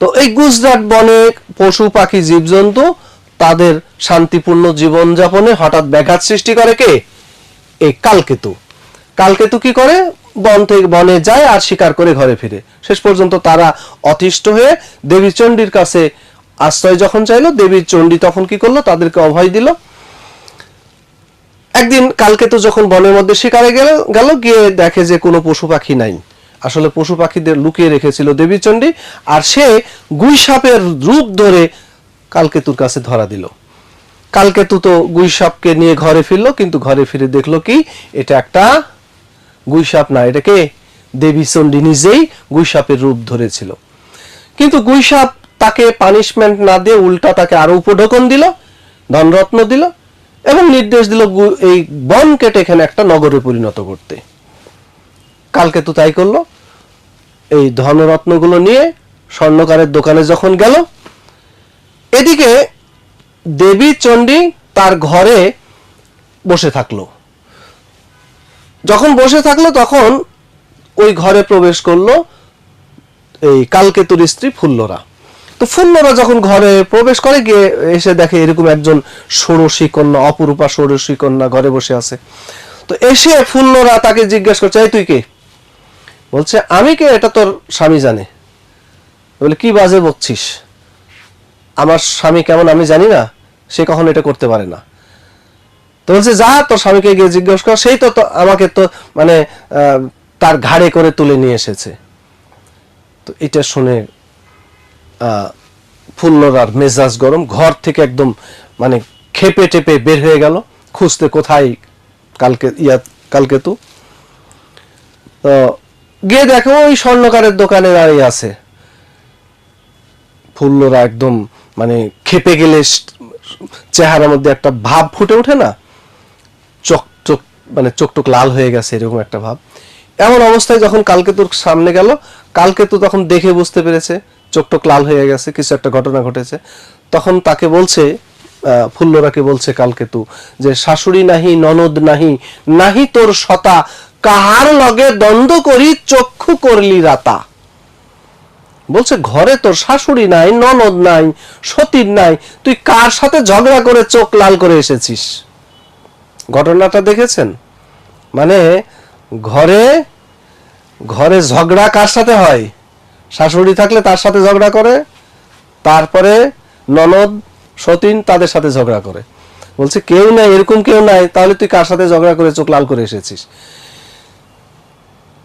তো এই গুজরাট বনে পশু পাখি জীবজন্তু তাদের শান্তিপূর্ণ জীবনযাপনে হঠাৎ ব্যাঘাত সৃষ্টি করে কে? এই কালকেতু। কালকেতু কি করে? বনে যায় আর শিকার করে ঘরে ফিরে। শেষ পর্যন্ত তারা অতিষ্ঠ হয়ে দেবী চণ্ডীর কাছে আশ্রয় যখন চাইলো, দেবী চণ্ডী তখন কি করলো? তাদেরকে অভয় দিল। একদিন কালকেতু যখন বনের মধ্যে শিকারে গেল, গিয়ে দেখে যে কোনো পশু পাখি নাই। আসলে পশু পাখিদের লুকিয়ে রেখেছিল দেবী চণ্ডী, আর সে গুইসাপের রূপ ধরে কালকেতুর কাছে ধরা দিল। কালকেতু তো গুইসাপকে নিয়ে ঘরে ফিরলো, কিন্তু ঘরে ফিরে দেখলো কি? এটা একটা গুইসাপ না, এটাকে দেবী চণ্ডী নিজেই গুইসাপের রূপ ধরেছিল। কিন্তু গুইসাপ তাকে পানিশমেন্ট না দিয়ে উল্টা তাকে আরো উপঢৌকন দিল, ধনরত্ন দিল এবং নির্দেশ দিল এই বন কেটে এখানে একটা নগরে পরিণত করতে। কালকেতু তাই করলো। এই ধনরত্নগুলো নিয়ে স্বর্ণকারের দোকানে যখন গেল, এদিকে দেবী চণ্ডী তার ঘরে বসে থাকলো। যখন বসে থাকলো তখন ওই ঘরে প্রবেশ করলো এই কালকেতুর স্ত্রী ফুল্লরা। তো ফুল্লরা যখন ঘরে প্রবেশ করে, গিয়ে এসে দেখে এরকম একজন ষোড়শী কন্যা, অপরূপা ষোড়শী কন্যা ঘরে বসে আছে। তো এসে ফুল্লরা তাকে জিজ্ঞেস করছে, এই তুই কে? বলছে, আমি কে এটা তোর স্বামী জানে। বলে, কি বাজে বকছিস? আমার স্বামী কেমন আমি জানি না? সে কখনো এটা করতে পারে না। তো বলছে, যা তোর স্বামীকে গিয়ে জিজ্ঞেস কর, সেই তো আমাকে তো মানে তার ঘাড়ে করে তুলে নিয়ে এসেছে। তো এটা শুনে ফুল্লরার মেজাজ গরম, ঘর থেকে একদম মানে খেপে টেপে বের হয়ে গেল খুঁজতে কোথায় কালকেতু। তো গিয়ে দেখো ওই স্বর্ণকারের দোকানে দাঁড়িয়ে আছে। ফুল্লরা একদম মানে খেপে গেলে চেহারার মধ্যে একটা ভাব ফুটে ওঠে না, চোখ চোখ মানে চোখ টোক লাল হয়ে গেছে এরকম একটা ভাব। এমন অবস্থায় যখন কালকেতুর সামনে গেল, কালকেতু তখন দেখে বুঝতে পেরেছে চোখ টোক লাল হয়ে গেছে, কিছু একটা ঘটনা ঘটেছে। তখন তাকে বলছে, ফুল্লরাকে বলছে কালকেতু যে শাশুড়ি নাহি ননদ নাহি, নাহি তোর সতা, কাহার লগে দ্বন্দ্ব করি চক্ষু করলি রাতা। বলছে ঘরে তোর শাশুড়ি নাই, ননদ নাই, সতীর নাই, তুই কার সাথে ঝগড়া করে চোখ লাল করে এসেছিস? ঘটনাটা দেখেছেন? মানে ঘরে ঘরে ঝগড়া কার সাথে হয়? শাশুড়ি থাকলে তার সাথে ঝগড়া করে, তারপরে ননদ সতীন তাদের সাথে ঝগড়া করে। বলছে কেউ নাই, এরকম কেউ নাই, তাহলে তুই কার সাথে ঝগড়া করে চোখ লাল করে এসেছিস?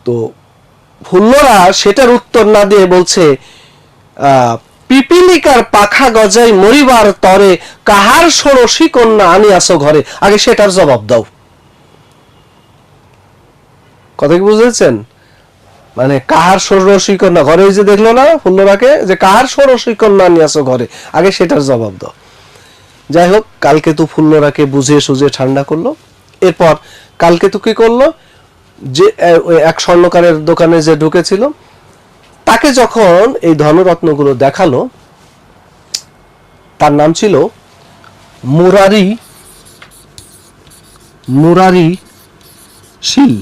তো ফুল্লরা সেটার উত্তর না দিয়ে বলছে পিপিলিকার পাখা গজাই মরিবার তরে, কাহার ষোড়শী কন্যা আনিয়াছো ঘরে। আগে সেটার জবাব দাও। কথা কি বুঝেছেন? মানে কাহার ষোড়শী কন্যা ঘরে, ওই যে দেখলো না ফুল্লরাকে যে কাহার ষোড়শী কন্যা আনিয়াছো ঘরে, আগে সেটার জবাব দাও। যাই হোক, কালকেতু ফুল্লরাকে বুঝিয়ে সুঝিয়ে ঠান্ডা করলো। এরপর কালকেতু কি করলো, যে এক স্বর্ণকারের দোকানে যে ঢুকেছিল তাকে যখন এই ধনরত্নগুলো দেখালো, তার নাম ছিল মুরারি শীল।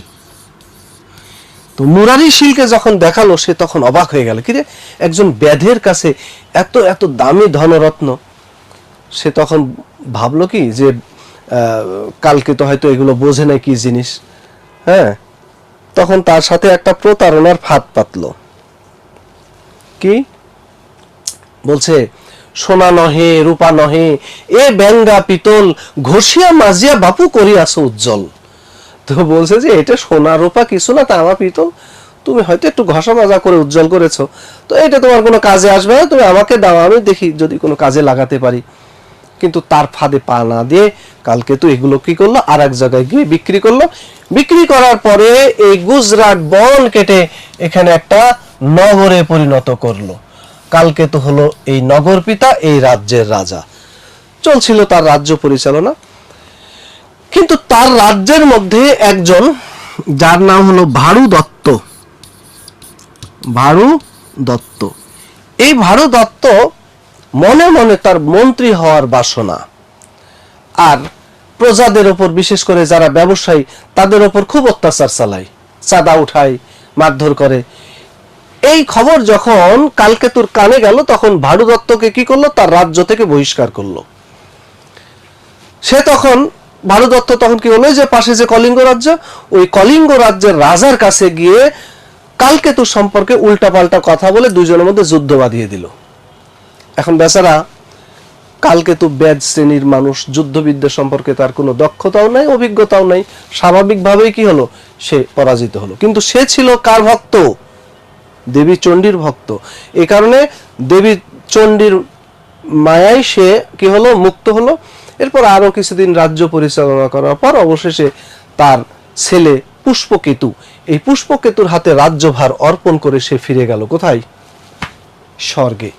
তো মুরারি শীলকে যখন দেখালো, সে তখন অবাক হয়ে গেল, কিরে একজন ব্যাধের কাছে এত এত দামি ধনরত্ন। সে তখন ভাবলো কি যে কালকে তো হয়তো এগুলো বোঝে না কি জিনিস। হ্যাঁ, তখন তার সাথে একটা প্রতারণার ফাঁদ পাতলো। কি বলছে, সোনা নহে রূপা নহে, এ ব্যাঙ্গা পিতল, ঘষিয়া মাজিয়া বাপু করিয়াছো উজ্জ্বল। তো বলছে যে এটা সোনা রূপা কিছু না, তামা পিতল, তুমি হয়তো একটু ঘষা মাজা করে উজ্জ্বল করেছো, তো এটা তোমার কোনো কাজে আসবে না, তুমি আমাকে দাও, আমি দেখি যদি কোনো কাজে লাগাতে পারি। কিন্তু তার ফাঁদে পা না দিয়ে কালকেতু এগুলো কি করলো, আর এক জায়গায় গিয়ে বিক্রি করলো। বিক্রি করার পরে এই গুজরাট বন কেটে এখানে একটা নগরে পরিণত করলো। কালকেতু হলো এই নগর পিতা, এই রাজ্যের রাজা। চলছিল তার রাজ্য পরিচালনা। কিন্তু তার রাজ্যের মধ্যে একজন, যার নাম হলো ভারু দত্ত। ভারু দত্ত, এই ভারু দত্ত মনে মনে তার মন্ত্রী হওয়ার বাসনা, আর প্রজাদের ওপর, বিশেষ করে যারা ব্যবসায়ী তাদের ওপর খুব অত্যাচার চালায়, চাঁদা উঠায়, মারধর করে। এই খবর যখন কালকেতুর কানে গেল, তখন ভারু দত্তকে কি করলো, তার রাজ্য থেকে বহিষ্কার করলো। সে তখন, ভারু দত্ত তখন কি হলো, যে পাশে যে কলিঙ্গ রাজ্য, ওই কলিঙ্গ রাজ্যের রাজার কাছে গিয়ে কালকেতু সম্পর্কে উল্টাপাল্টা কথা বলে দুজনের মধ্যে যুদ্ধ বাঁধিয়ে দিল। এখন বেচারা কালকেতু ব্যাজ শ্রেণীর মানুষ, যুদ্ধবিদ্যা সম্পর্কে তার কোনো দক্ষতাও নাই, অভিজ্ঞতাও নাই, স্বাভাবিকভাবেই কি হলো, সে পরাজিত হলো। কিন্তু সে ছিল কার ভক্ত? দেবী চণ্ডীর ভক্ত। এই কারণে দেবী চণ্ডীর মায়ায় সে কি হলো, মুক্ত হলো। এরপর আরো কিছুদিন রাজ্য পরিচালনা করার পর অবশেষে তার ছেলে পুষ্পকেতু, এই পুষ্পকেতুর হাতে রাজ্যভার অর্পণ করে সে ফিরে গেল কোথায়? স্বর্গে।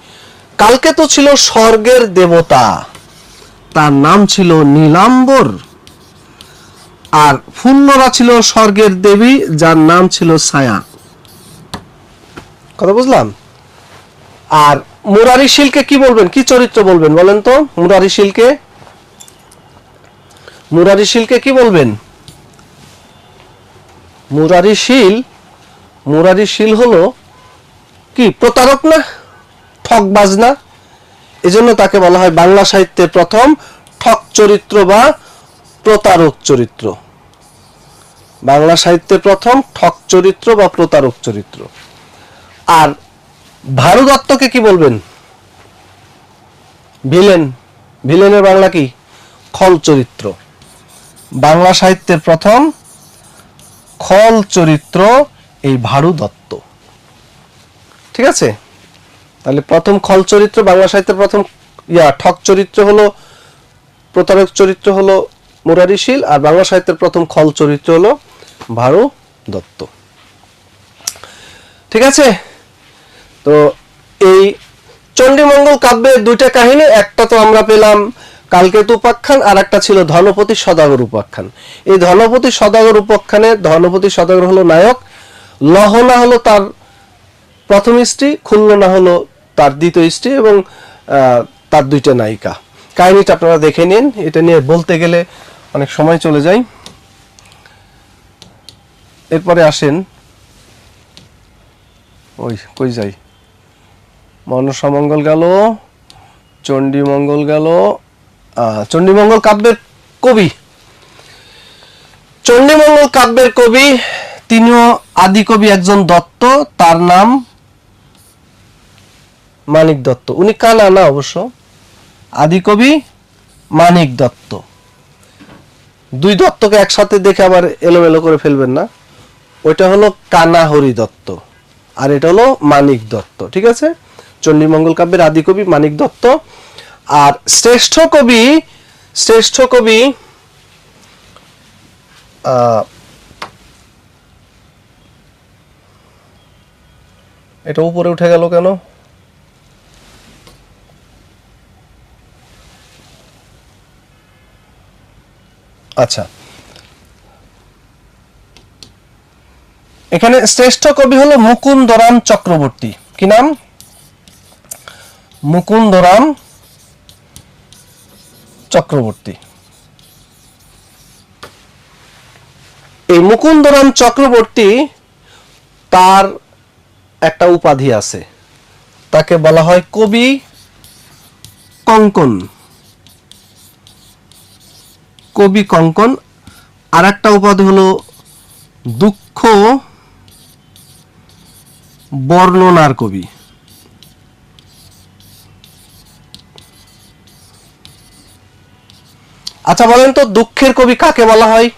কালকেতু ছিল স্বর্গের দেবতা, তার নাম ছিল নীলাম্বর। আর ফুল্লরা ছিল স্বর্গের দেবী, যার নাম ছিল ছায়া। কথা বুঝলাম? আর মুরারি শীলকে কি বলবেন, কি চরিত্র বলবেন বলেন তো? মুরারি শীলকে কি বলবেন? মুরারি শীল হলো কি, প্রতারক না, ঠকবাজ না? এজন্য তাকে বলা হয় বাংলা সাহিত্যের প্রথম ঠক চরিত্র বা প্রতারক চরিত্র। বাংলা সাহিত্যের প্রথম ঠক চরিত্র বা প্রতারক চরিত্র। আর ভারু দত্তকে কি বলবেন? ভিলেনের বাংলা কি? খল চরিত্র। বাংলা সাহিত্যের প্রথম খল চরিত্র এই ভারু দত্ত। ঠিক আছে? তাহলে প্রথম খল চরিত্র, বাংলা সাহিত্যের প্রথম ঠক চরিত্র হলো, প্রতারক চরিত্র হলো মুরারি শীল, আর বাংলা সাহিত্যের প্রথম খল চরিত্র হলো ভারু দত্ত। ঠিক আছে? তো এই চণ্ডীমঙ্গল কাব্যের দুইটা কাহিনী, একটা তো আমরা পেলাম কালকেতু উপাখ্যান, আর একটা ছিল ধনপতি সদাগর উপাখ্যান। এই ধনপতি সদাগর উপাখ্যানে ধনপতি সদাগর হলো নায়ক, লহনা হলো তার প্রথম স্ত্রী, খুলনা হলো তার দ্বিতীয় স্ত্রী, এবং তার দুইটা নায়িকা। কাহিনীটা আপনারা দেখে নিন, এটা নিয়ে বলতে গেলে অনেক সময় চলে যায়। এরপরে আসেন, ওই কই যাই, মনসামঙ্গল গেল, চণ্ডীমঙ্গল গেল। চণ্ডীমঙ্গল কাব্যের কবি, চণ্ডীমঙ্গল কাব্যের কবি তিনিও আদি কবি একজন দত্ত, তার নাম মানিক দত্ত। উনি কানা না অবশ্য, আদি কবি মানিক দত্ত। দুই দত্তকে একসাথে দেখে আবার এলোমেলো করে ফেলবেন না, ওইটা হলো কানা হরি দত্ত আর এটা হলো মানিক দত্ত, ঠিক আছে? চণ্ডীমঙ্গল কাব্যের আদি কবি মানিক দত্ত। আর শ্রেষ্ঠ কবি এটা উপরে উঠে গেল কেন? আচ্ছা, এখানে শ্রেষ্ঠ কবি হলো মুকুন্দরাম চক্রবর্তী। কি নাম? মুকুন্দরাম চক্রবর্তী। এই মুকুন্দরাম চক্রবর্তী, তার একটা উপাধি আছে, তাকে বলা হয় কবি কঙ্কন। কবি কঙ্কন। আর একটা উপাধি হলো দুঃখ বর্ণনার কবি। আচ্ছা বলেন তো, দুঃখের কবি কাকে বলা হয়?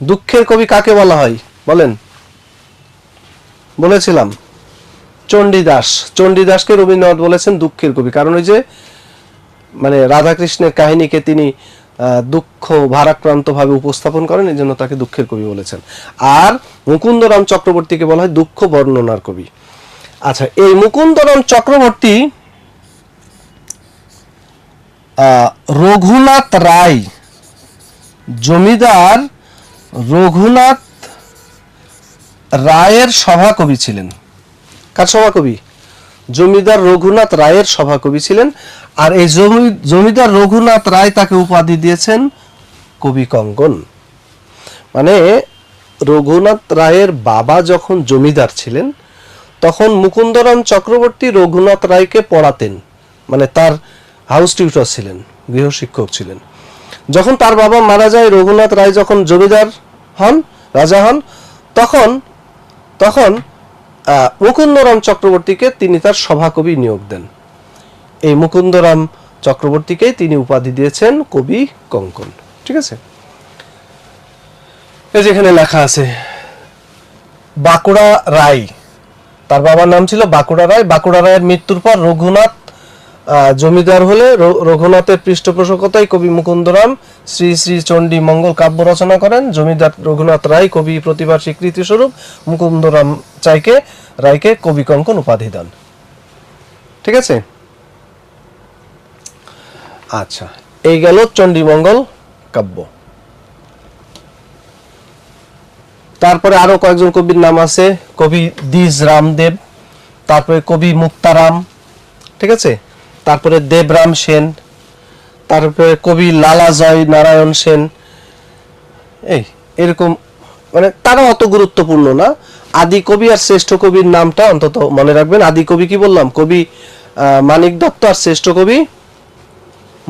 দুঃখের কবি কাকে বলা হয় বলেন? বলেছিলাম চণ্ডীদাস। চণ্ডীদাসকে রবীন্দ্রনাথ বলেছেন দুঃখের কবি, কারণ ওই যে মানে রাধাকৃষ্ণের কাহিনীকে তিনি দুঃখ ভারাক্রান্ত ভাবে উপস্থাপন করেন, এই জন্য তাকে দুঃখের কবি বলেছেন। আর মুকুন্দরাম চক্রবর্তীকে বলা হয় দুঃখ বর্ণনার কবি। আচ্ছা, এই মুকুন্দরাম চক্রবর্তী রঘুনাথ রায়, জমিদার রঘুনাথ রায়ের সভাকবি ছিলেন। কার সভাকবি? জমিদার রঘুনাথ রায়ের সভাকবি ছিলেন। আর এই জমিদার রঘুনাথ রায় তাকে উপাধি দিয়েছেন কবি কঙ্কন। মানে রঘুনাথ রায়ের বাবা যখন জমিদার ছিলেন, তখন মুকুন্দরাম চক্রবর্তী রঘুনাথ রায়কে পড়াতেন, মানে তার হাউস টিউটর ছিলেন, গৃহশিক্ষক ছিলেন। যখন তার বাবা মারা যায়, রঘুনাথ রায় যখন জমিদার হন, রাজা হন, তখন মুকুন্দরাম চক্রবর্তীকে তিনি তার সভাকবি নিয়োগ দেন। এই মুকুন্দরাম চক্রবর্তীকে তিনি উপাধি দিয়েছেন কবি কঙ্কন, ঠিক আছে? এই যেখানে লেখা আছে বাঁকুড়া রায়, তার বাবার নাম ছিল বাঁকুড়া রায়। বাঁকুড়া রায়ের মৃত্যুর পর রঘুনাথ জমিদার হলে রঘুনাথের পৃষ্ঠপোষকতায় কবি মুকুন্দরাম শ্রী শ্রী চণ্ডী মঙ্গল কাব্য রচনা করেন। জমিদার রঘুনাথ রায় কবি প্রতিভার স্বীকৃতি স্বরূপ মুকুন্দরাম রায়কে কবি কঙ্কন উপাধি দেন, ঠিক আছে? আচ্ছা, এই গেল চণ্ডীমঙ্গল কাব্য। তারপরে আরো কয়েকজন কবির নাম আছে। কবি দ্বিজ রামদেব, তারপরে কবি মুক্তারাম, ঠিক আছে? তারপরে দেবরাম সেন, তারপরে কবি লালাজয় নারায়ণ সেন। এরকম, মানে তারা অত গুরুত্বপূর্ণ না। আদি কবি আর শ্রেষ্ঠ কবির নামটা অন্তত মনে রাখবেন। আদি কবি কি বললাম? কবি মানিক দত্ত, আর শ্রেষ্ঠ কবি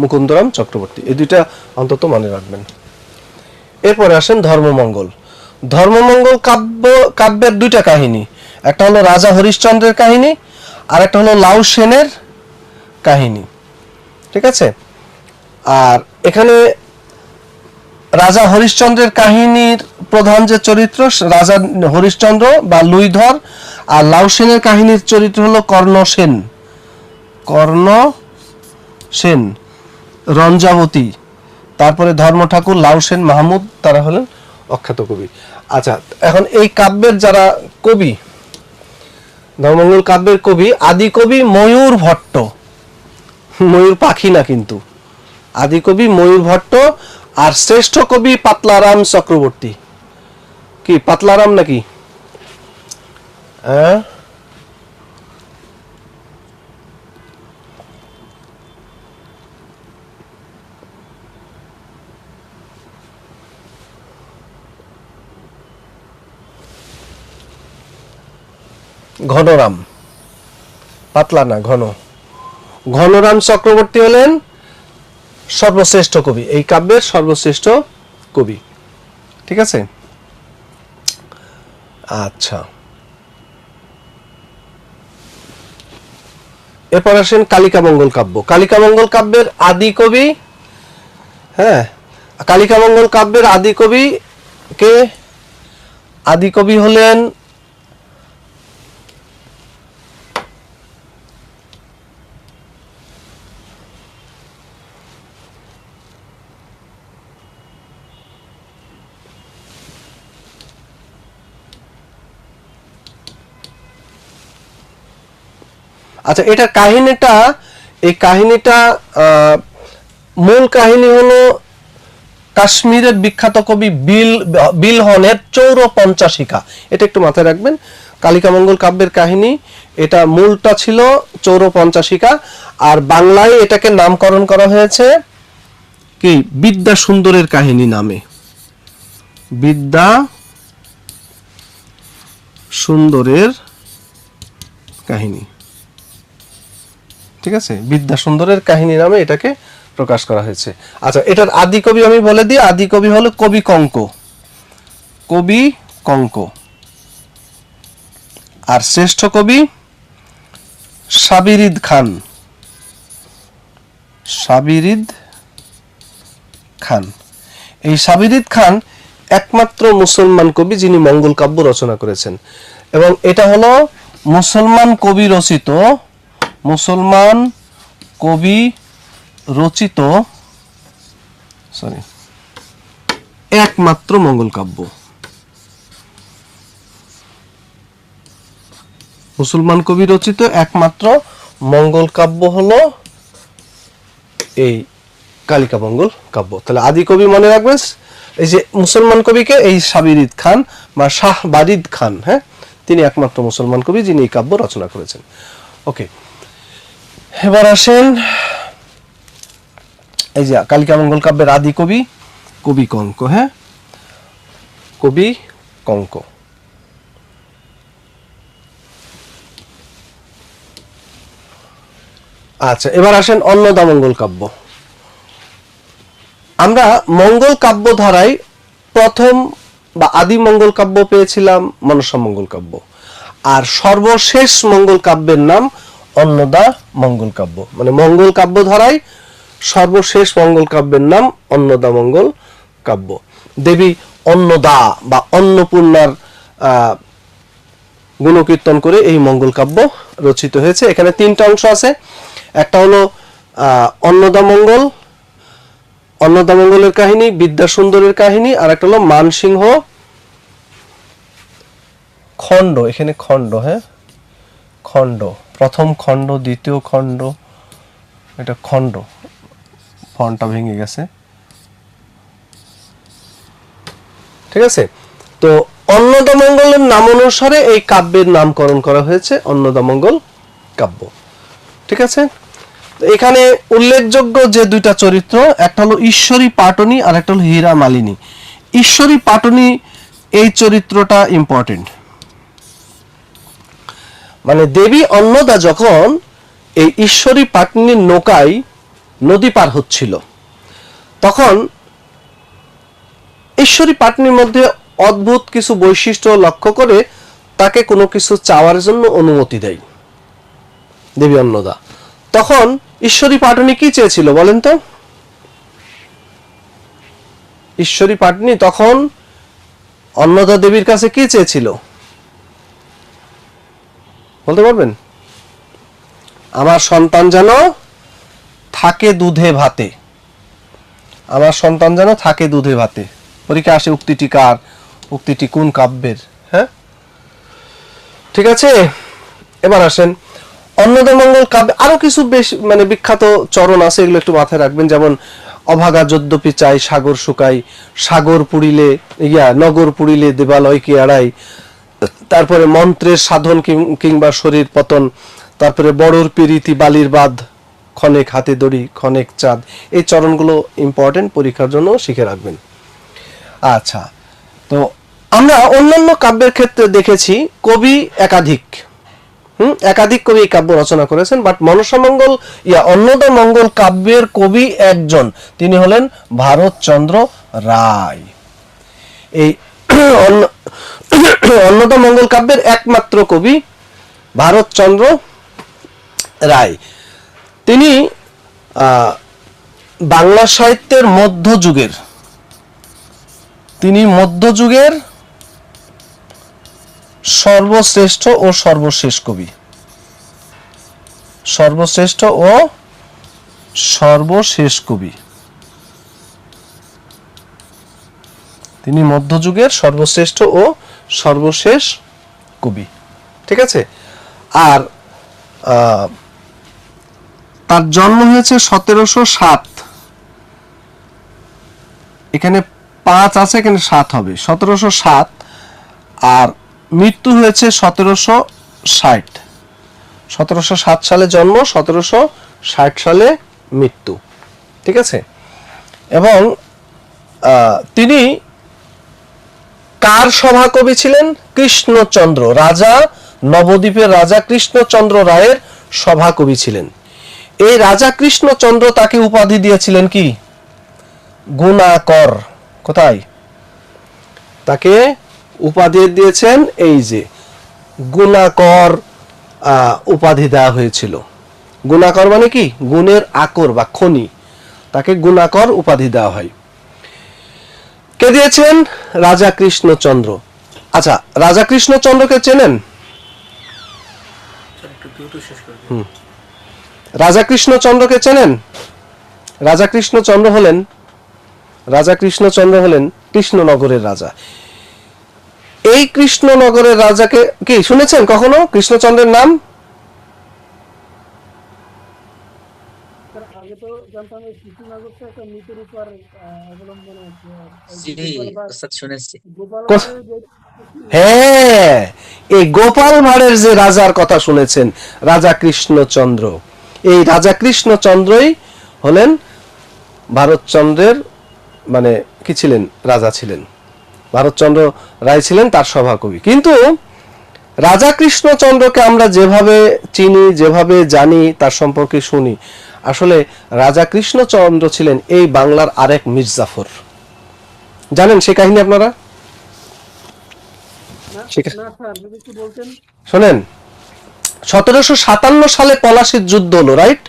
মুকুন্দরাম চক্রবর্তী। এই দুইটা অন্তত মনে রাখবেন। এরপরে আসেন ধর্মমঙ্গল। ধর্মমঙ্গল কাব্যের দুইটা কাহিনী, একটা হলো রাজা হরিশ্চন্দ্রের কাহিনী, আর একটা হলো লাউ সেনের কাহিনী, ঠিক আছে? আর এখানে রাজা হরিশ্চন্দ্রের কাহিনীর প্রধান যে চরিত্র রাজা হরিশ্চন্দ্র বা লুইধর, আর লাউ সেনের কাহিনীর চরিত্র হলো কর্ণ সেন, রঞ্জাবতী, তারপরে ধর্ম ঠাকুর, লাউ সেন, মাহমুদ, তারা হলেন অখ্যাত কবি। আচ্ছা, এখন এই কাব্যের যারা কবি, ধর্মমঙ্গল কাব্যের কবি, আদি কবি ময়ূর ভট্ট। ময়ূর পাখি না কিন্তু, আদি কবি ময়ূর ভট্ট আর শ্রেষ্ঠ কবি পাতলারাম চক্রবর্তী। কি পাতলারাম নাকি? হ্যাঁ, ঘনরাম, পাতলা না, ঘনরাম চক্রবর্তী হলেন সর্বশ্রেষ্ঠ কবি, এই কাব্যের সর্বশ্রেষ্ঠ কবি। ঠিক আছে, আচ্ছা। এরপর আসেন কালিকামঙ্গল কাব্য। কালিকামঙ্গল কাব্যের আদি কবি, হ্যাঁ, কালিকামঙ্গল কাব্যের আদি কবি কে? আদি কবি হলেন আচ্ছা, এটা কাহিনীটা, এই কাহিনীটা মূল কাহিনী হলো কাশ্মীরের বিখ্যাত কবি বিলহনের চৌরপঞ্চাশিকা। এটা একটু মাথায় রাখবেন, কালিকামঙ্গল কাব্যের কাহিনী, এটা মূলটা ছিল চৌরপঞ্চাশিকা, আর বাংলায় এটাকে নামকরণ করা হয়েছে কি বিদ্যা সুন্দরের কাহিনী নামে। বিদ্যা সুন্দরের কাহিনী, ঠিক আছে, বিদ্যা সুন্দরের কাহিনী নামে এটাকে প্রকাশ করা হয়েছে। আচ্ছা, এটার আদি কবি আমি বলে দিই, আদি কবি হলো কবি কঙ্ক, কবি কঙ্ক। আর শ্রেষ্ঠ কবি সাবিরিদ খান, সাবিরিদ খান। এই সাবিরিদ খান একমাত্র মুসলমান কবি যিনি মঙ্গল কাব্য রচনা করেছেন, এবং এটা হলো মুসলমান কবি রচিত, মুসলমান কবি রচিত একমাত্র মঙ্গল কাব্য। মুসলমান কবি রচিত একমাত্র মঙ্গল কাব্য হলো এই কালিকামঙ্গল কাব্য। তাহলে আদি কবি মনে রাখবেন, এই যে মুসলমান কবিকে এই সাবিরিদ খান বা শাহবারিদ খান, হ্যাঁ, তিনি একমাত্র মুসলমান কবি যিনি এই কাব্য রচনা করেছেন। ওকে, এবার আসেন এই যে কালিকামঙ্গল কাব্যের আদি কবি কবি কঙ্ক, হ্যাঁ, কবি কঙ্ক। আচ্ছা, এবার আসেন অন্নদামঙ্গল কাব্য। আমরা মঙ্গল কাব্য ধারায় প্রথম বা আদি মঙ্গল কাব্য পেয়েছিলাম মনসা মঙ্গল কাব্য, আর সর্বশেষ মঙ্গল কাব্যের নাম অন্নদা মঙ্গল কাব্য। মানে মঙ্গল কাব্য ধারায় সর্বশেষ মঙ্গল কাব্যের নাম অন্নদা মঙ্গল কাব্য। দেবী অন্নদা বা অন্নপূর্ণার গুণকীর্তন করে এই মঙ্গল কাব্য রচিত হয়েছে। এখানে তিনটা অংশ আছে, একটা হলো অন্নদা মঙ্গল, অন্নদা মঙ্গলের কাহিনী, বিদ্যা সুন্দরের কাহিনী, আর একটা হলো মানসিংহ খণ্ড। এখানে খণ্ড, হ্যাঁ, খণ্ড, প্রথম খণ্ড, দ্বিতীয় খণ্ড, এটা খণ্ড, ফন্টটা ভেঙে গেছে, ঠিক আছে। তো অন্নদামঙ্গলের নাম অনুসারে এই কাব্যের নামকরণ করা হয়েছে অন্নদামঙ্গল কাব্য, ঠিক আছে। এখানে উল্লেখযোগ্য যে দুইটা চরিত্র, একটা হলো ঈশ্বরী পাটনি আর একটা হলো হীরা মালিনী। ঈশ্বরী পাটনি এই চরিত্রটা ইম্পর্টেন্ট। মানে দেবী অন্নদা যখন এই ঈশ্বরী পাটনির নৌকায় নদী পার হচ্ছিল, তখন ঈশ্বরী পাটনির মধ্যে অদ্ভুত কিছু বৈশিষ্ট্য লক্ষ্য করে তাকে কোনো কিছু চাওয়ার জন্য অনুমতি দেয় দেবী অন্নদা। তখন ঈশ্বরী পাটনি কি চেয়েছিল বলেন তো? ঈশ্বরী পাটনি তখন অন্নদা দেবীর কাছে কি চেয়েছিল বলতে পারবেন? আমার সন্তান যেন থাকে দুধে ভাতে, আমার সন্তান যেন থাকে দুধে ভাতে। পরীক্ষা আসে উক্তিটি কার, উক্তিটি কোন কাব্যের, হ্যাঁ, ঠিক আছে। এবার আসেন অন্নদামঙ্গল কাব্যে আরো কিছু বেশ মানে বিখ্যাত চরণ আছে, এগুলো একটু মাথায় রাখবেন। যেমন অভাগা যদ্যপি চাই সাগর শুকাই, সাগর পুড়িলে নগর পুড়িলে দেবালয় কি আড়াই, তারপরে মন্ত্রের সাধন কিংবা শরীর পতন, তারপরে বড়র পিরিতি বালির বাঁধ, ক্ষণেক হাতে দড়ি ক্ষণেক চাঁদ। এই চরণগুলো ইম্পর্টেন্ট, পরীক্ষার জন্য শিখে রাখবেন। আচ্ছা, তো আমরা অন্যান্য কাব্যের ক্ষেত্রে দেখেছি কবি একাধিক, একাধিক কবি এই কাব্য রচনা করেছেন, বাট মনসামঙ্গল অন্নদামঙ্গল কাব্যের কবি একজন, তিনি হলেন ভারতচন্দ্র রায়। এই অন্নদামঙ্গল কাব্যের একমাত্র কবি ভারতচন্দ্র রায়। তিনি বাংলা সাহিত্যের মধ্যযুগের সর্বশ্রেষ্ঠ ও সর্বশেষ কবি, সর্বশ্রেষ্ঠ ও সর্বশেষ কবি। তিনি মধ্যযুগের সর্বশ্রেষ্ঠ ও সর্বশেষ কবি, ঠিক আছে। আর তার জন্ম হয়েছে 1707, এখানে 5 আছে, এখানে 7 হবে, 1707। আর মৃত্যু হয়েছে 1760, 1707 সালে জন্ম, 1760 সালে মৃত্যু, ঠিক আছে। এবং তিনি কার সভাকবি ছিলেন? কৃষ্ণচন্দ্র, রাজা নবদ্বীপের রাজা কৃষ্ণচন্দ্র রায়ের সভাকবি ছিলেন। এই রাজা কৃষ্ণচন্দ্র তাকে উপাধি দিয়েছিলেন কি? গুণাকর। কোথায় তাকে উপাধি দিয়েছেন? এই যে গুণাকর উপাধি দেওয়া হয়েছিল। গুণাকর মানে কি? গুণের আকর বা খনি, তাকে গুণাকর উপাধি দেওয়া হয়। কে দিয়েছেন? রাজা কৃষ্ণচন্দ্র। আচ্ছা, রাজা কৃষ্ণচন্দ্রকে চেনেন? রাজা কৃষ্ণচন্দ্রকে চেনেন? রাজা কৃষ্ণচন্দ্র হলেন কৃষ্ণনগরের রাজা। এই কৃষ্ণনগরের রাজাকে কি শুনেছেন কখনো? কৃষ্ণচন্দ্রের নাম? আগে তো জানতাম এই কৃষ্ণনগরটা একটা মিথের উপর অবলম্বন আছে। জি ওস্তাদ শুনেছি। গোপাল হ্যাঁ, এই গোপাল ভাঁড়ের যে রাজার কথা শুনেছেন, রাজা কৃষ্ণচন্দ্র, এই রাজা কৃষ্ণচন্দ্রই হলেন ভারতচন্দ্রের মানে কি ছিলেন? রাজা ছিলেন। ভারতচন্দ্র রায় ছিলেন তার সভাকবি। কিন্তু রাজা কৃষ্ণচন্দ্রকে আমরা যেভাবে চিনি, যেভাবে জানি, তার সম্পর্কে শুনি, আসলে রাজা কৃষ্ণচন্দ্র ছিলেন এই বাংলার আরেক মির্জাফর। জানেন সে কাহিনী আপনারা? শোনেন, 1757 সালে পলাশীর যুদ্ধ হলো, রাইট?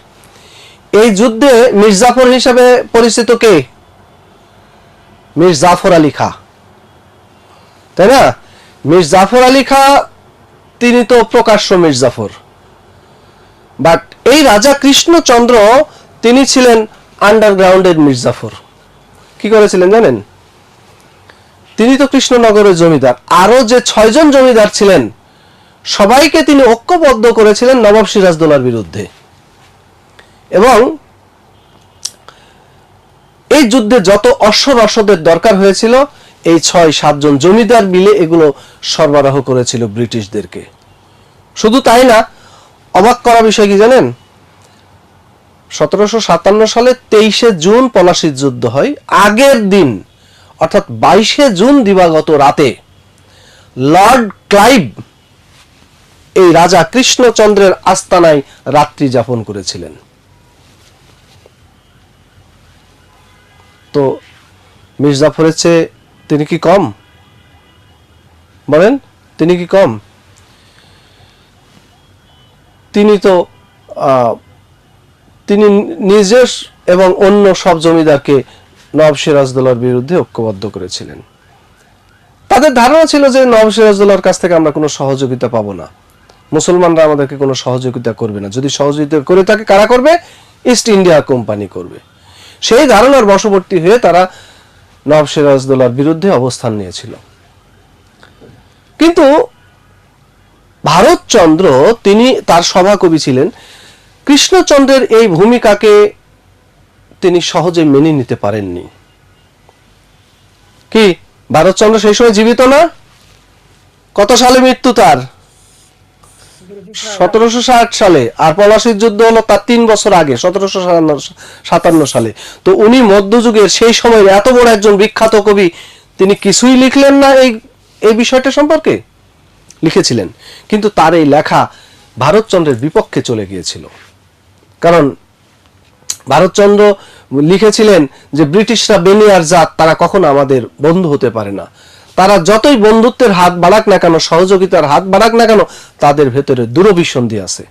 এই যুদ্ধে মির্জাফর হিসেবে পরিচিত কে? মীর জাফর আলী খাঁ, তাই না? মীর জাফর আলী খাঁ তিনি তো প্রকাশ্য মির্জাফর, বাট এই রাজা কৃষ্ণচন্দ্র তিনি ছিলেন আন্ডারগ্রাউন্ডের মির্জাফর। কি করেছিলেন জানেন? তিনি তো কৃষ্ণনগরের জমিদার, আরো যে 6 জন জমিদার ছিলেন সবাইকে তিনি ঐক্যবদ্ধ করেছিলেন নবাব সিরাজদৌলার বিরুদ্ধে। এবং এই যুদ্ধে যত অশ্ব-রসদের দরকার হয়েছিল এই 6-7 জন জমিদার মিলে এগুলো সরবরাহ করেছিল ব্রিটিশদেরকে। শুধু তাই না, অবাক করা বিষয় কি জানেন? 1757 সালে 23শে জুন পলাশীর যুদ্ধ হয়। আগের দিন অর্থাৎ 22শে জুন দিবাগত রাতে লর্ড ক্লাইভ এই রাজা কৃষ্ণচন্দ্রের আস্তানায় রাত্রি যাপন করেছিলেন। তো মির্জাফরের চেয়ে তিনি কি কম? বলেন, তিনি কি কম? তিনি নিজের এবং অন্য সব জমিদারকে নবাব সিরাজদৌলার বিরুদ্ধে ঐক্যবদ্ধ করেছিলেন। তাদের ধারণা ছিল যে নবাব সিরাজদৌলার কাছ থেকে আমরা কোনো সহযোগিতা পাবো না, মুসলমানরা আমাদেরকে কোনো সহযোগিতা করবে না, যদি সহযোগিতা করে থাকে কারা করবে? ইস্ট ইন্ডিয়া কোম্পানি করবে। সেই ধারণার বশবর্তী হয়ে তারা নবাব সিরাজদৌলার বিরুদ্ধে অবস্থান নিয়েছিল। কিন্তু ভারতচন্দ্র তিনি তার সভাকবি ছিলেন, কৃষ্ণচন্দ্রের এই ভূমিকাকে তিনি সহজে মেনে নিতে পারেননি। কি ভারতচন্দ্র সেই সময় জীবিত না? কত সালে মৃত্যু তার? 1760 সালে। আর পলাশীর যুদ্ধ হলো তার 3 বছর আগে, 1757 সালে। তো উনি মধ্যযুগের সেই সময়ের এত বড় একজন বিখ্যাত কবি, তিনি কিছুই লিখলেন না এই বিষয়টা সম্পর্কে? লিখেছিলেন, কিন্তু তার এই লেখা ভারতচন্দ্রের বিপক্ষে চলে গিয়েছিল। কারণ ভারতচন্দ্র লিখেছিলেন যে ব্রিটিশরা বেনিয়ার জাত, তারা কখনো আমাদের বন্ধু হতে পারে না। তারা যতই বন্ধুত্বের হাত বাড়াক না কেন, সহযোগিতার হাত বাড়াক না কেন, তাদের ভেতরে দুরভিসন্ধি আছে।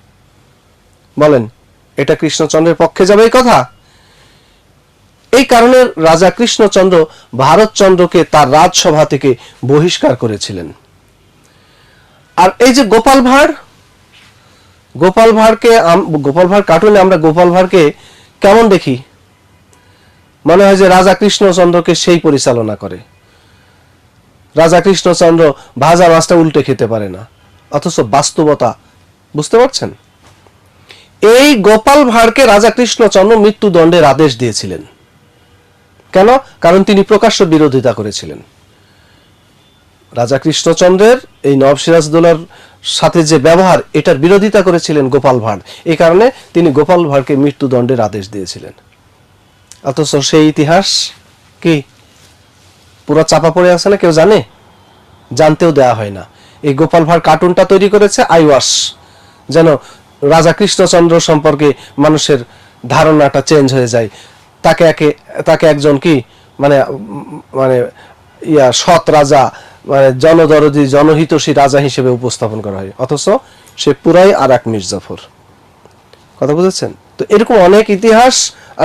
বলেন, এটা কৃষ্ণচন্দ্রের পক্ষে যাবে এই কথা? এই কারণে রাজা কৃষ্ণচন্দ্র ভারতচন্দ্রকে তার রাজসভা থেকে বহিষ্কার করেছিলেন। আর এই যে গোপাল ভাঁড় কার্টুনে আমরা গোপাল ভাঁড়কে কেমন দেখি? মনে হয় যে রাজা কৃষ্ণচন্দ্রকে সেই পরিচালনা করে। রাজা কৃষ্ণচন্দ্র ভাজা মাছটা উল্টে খেতে পারে না, অথচ বাস্তবতা বুঝতে পারছেন? এই গোপাল ভাঁড়কে রাজা কৃষ্ণচন্দ্র মৃত্যুদণ্ডের আদেশ দিয়েছিলেন। কেন? কারণ তিনি প্রকাশ্য বিরোধিতা করেছিলেন। রাজা কৃষ্ণচন্দ্রের এই নবাব সিরাজদৌল্লার সাথে যে ব্যবহার, এটার বিরোধিতা করেছিলেন গোপাল ভাঁড়। এই কারণে তিনি গোপাল ভাঁড়কে মৃত্যুদণ্ডের আদেশ দিয়েছিলেন। অথচ সেই ইতিহাস কি পুরো চাপা পড়ে আছে না? কেউ জানে? জানতেও দেয়া হয় না। এই গোপাল ভাঁড় কার্টুনটা তৈরি করেছে আইওয়াস, যেন রাজা কৃষ্ণচন্দ্র সম্পর্কে মানুষের ধারণাটা চেঞ্জ হয়ে যায়। তাকে একজন কি মানে মানে সৎ রাজা, মানে জনদরদি জনহিতৈষী রাজা হিসেবে উপস্থাপন করা হয়, অথচ সে পুরাই আর এক মির্জাফর। কথা বুঝেছেন? তো এরকম অনেক ইতিহাস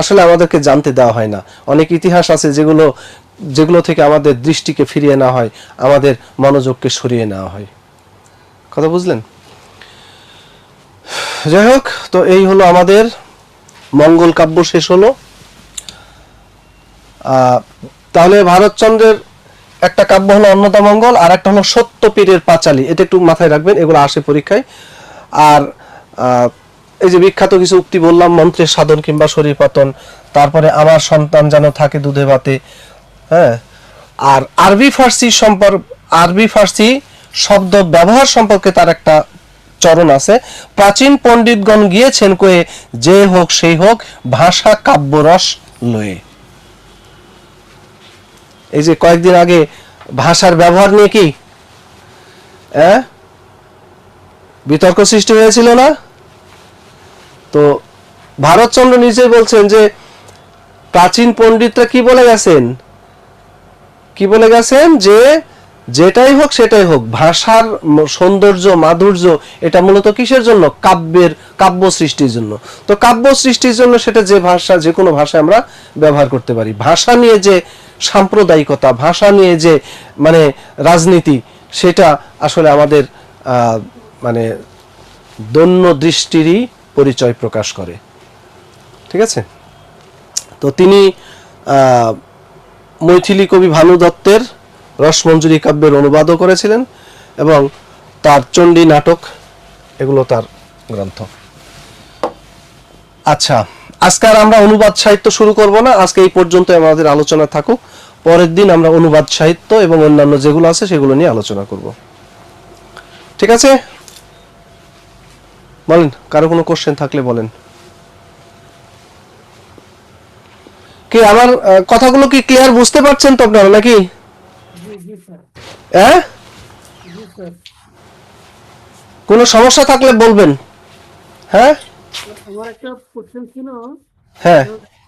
আসলে আমাদেরকে জানতে দেওয়া হয় না। অনেক ইতিহাস আছে যেগুলো থেকে আমাদের দৃষ্টিকে ফিরিয়ে নেওয়া হয়, আমাদের মনোযোগকে সরিয়ে নেওয়া হয়। কথা বুঝলেন? যাই হোক, তো এই হলো আমাদের মঙ্গল কাব্য শেষ হলো। তাহলে ভারতচন্দ্রের একটা কাব্য হলো অন্নদামঙ্গল, আর একটা হলো সত্যপীরের পাঁচালী। এটা একটু মাথায় রাখবেন, এগুলো আসে পরীক্ষায়। আর এই যে বিখ্যাত কিছু উক্তি বললাম, মন্ত্রের সাধন কিংবা শরীর পতন, তারপরে আমার সন্তান যেন থাকে দুধে ভাতে, হ্যাঁ। আর আরবি ফার্সি শব্দ ব্যবহার সম্পর্কে তার একটা চরণ আছে। প্রাচীন পণ্ডিতগণ গিয়েছেন কয়ে, যে হোক সেই হোক ভাষা কাব্যরস লয়ে। এই যে কয়েকদিন আগে ভাষার ব্যবহার নিয়ে কি বিতর্ক সৃষ্টি হয়েছিল না? তো ভারতচন্দ্র নিজে বলছেন যে প্রাচীন পণ্ডিতরা কি বলে গেছেন যে যেটাই হোক সেটাই হোক, ভাষার সৌন্দর্য মাধুর্য এটা মূলত কিসের জন্য? কাব্য সৃষ্টির জন্য। তো কাব্য সৃষ্টির জন্য সেটা যে কোনো ভাষা আমরা ব্যবহার করতে পারি। ভাষা নিয়ে যে সাম্প্রদায়িকতা, ভাষা নিয়ে যে মানে রাজনীতি, সেটা আসলে আমাদের মানে দৈন্য দৃষ্টিরই পরিচয় প্রকাশ করে। ঠিক আছে? তো তিনি মৈথিলী কবি ভানু দত্তের রসমঞ্জুরি কাব্যের অনুবাদও করেছিলেন, এবং তার চণ্ডী নাটক, এগুলো তার গ্রন্থ। আচ্ছা, আজকে আর আমরা অনুবাদ সাহিত্য শুরু করব না, আজকে এই পর্যন্ত আমাদের আলোচনা থাকুক। পরের দিন আমরা অনুবাদ সাহিত্য এবং অন্যান্য যেগুলো আছে সেগুলো নিয়ে আলোচনা করব। ঠিক আছে? বলেন, কারো কোনো কোশ্চেন থাকলে বলেন। কি আমার কথাগুলো কি ক্লিয়ার বুঝতে পারছেন তো আপনারা নাকি? হ্যাঁ, কোনো সমস্যা থাকলে বলবেন। হ্যাঁ, আমার একটা কোশ্চেন ছিল, হ্যাঁ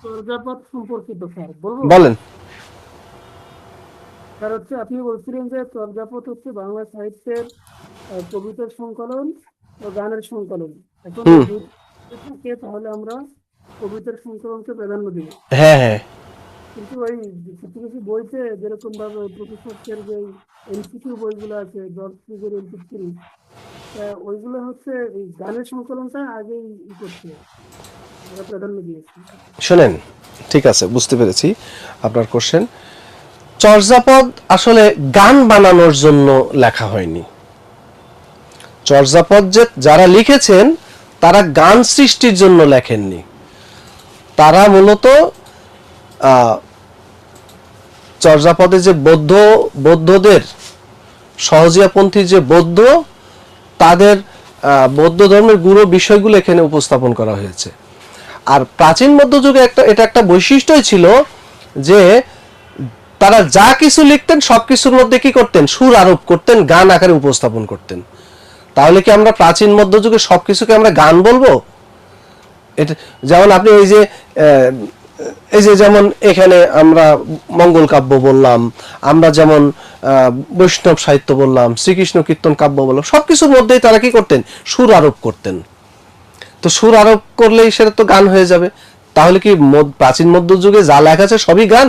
চর্যাপদ সম্পর্কিত স্যার, বলবো? বলেন। স্যার আপনি বলছিলেন যে চর্যাপদ হচ্ছে বাংলা সাহিত্যের কবিতার সংকলন ও গানের সংকলন। এখন থাকে তাহলে আমরা কবিতার সংকলনকে প্রাধান্য দিব। হ্যাঁ হ্যাঁ, কিন্তু ওই কিছু কিছু বইতে যেরকম ভাবে প্রফেসরের যে এমসিকিউ বইগুলো আছে, জর্জ এমসিকিউ, ওইগুলো হচ্ছে এই গানের সংকলনটা আগেই করছে, আমরা প্রাধান্য দিয়েছি। শোনেন, ঠিক আছে, বুঝতে পেরেছি আপনার কোশ্চেন। চর্যাপদ আসলে গান বানানোর জন্য লেখা হয়নি। চর্যাপদ যে যারা লিখেছেন তারা গান সৃষ্টির জন্য লেখেননি, তারা মূলত চর্যাপদে যে বৌদ্ধদের সহজিয়াপন্থী যে বৌদ্ধ, তাদের বৌদ্ধ ধর্মের গুরু বিষয়গুলো এখানে উপস্থাপন করা হয়েছে। আর প্রাচীন মধ্যযুগে এটা একটা বৈশিষ্ট্যই ছিল যে তারা যা কিছু লিখতেন সবকিছুর মধ্যে কি করতেন, সুর আরোপ করতেন, গান আকারে উপস্থাপন করতেন। তাহলে কি আমরা প্রাচীন মধ্যযুগে সবকিছুকে আমরা গান বলবো? এটা যেমন আপনি এই যে যেমন এখানে আমরা মঙ্গল কাব্য বললাম, আমরা যেমন বৈষ্ণব সাহিত্য বললাম, শ্রীকৃষ্ণ কীর্তন কাব্য বললাম, সবকিছুর মধ্যেই তারা কি করতেন, সুর আরোপ করতেন। তো সুর আরোপ করলেই সেটা তো গান হয়ে যাবে। তাহলে কি প্রাচীন মধ্যযুগে যা লেখা আছে সবই গান?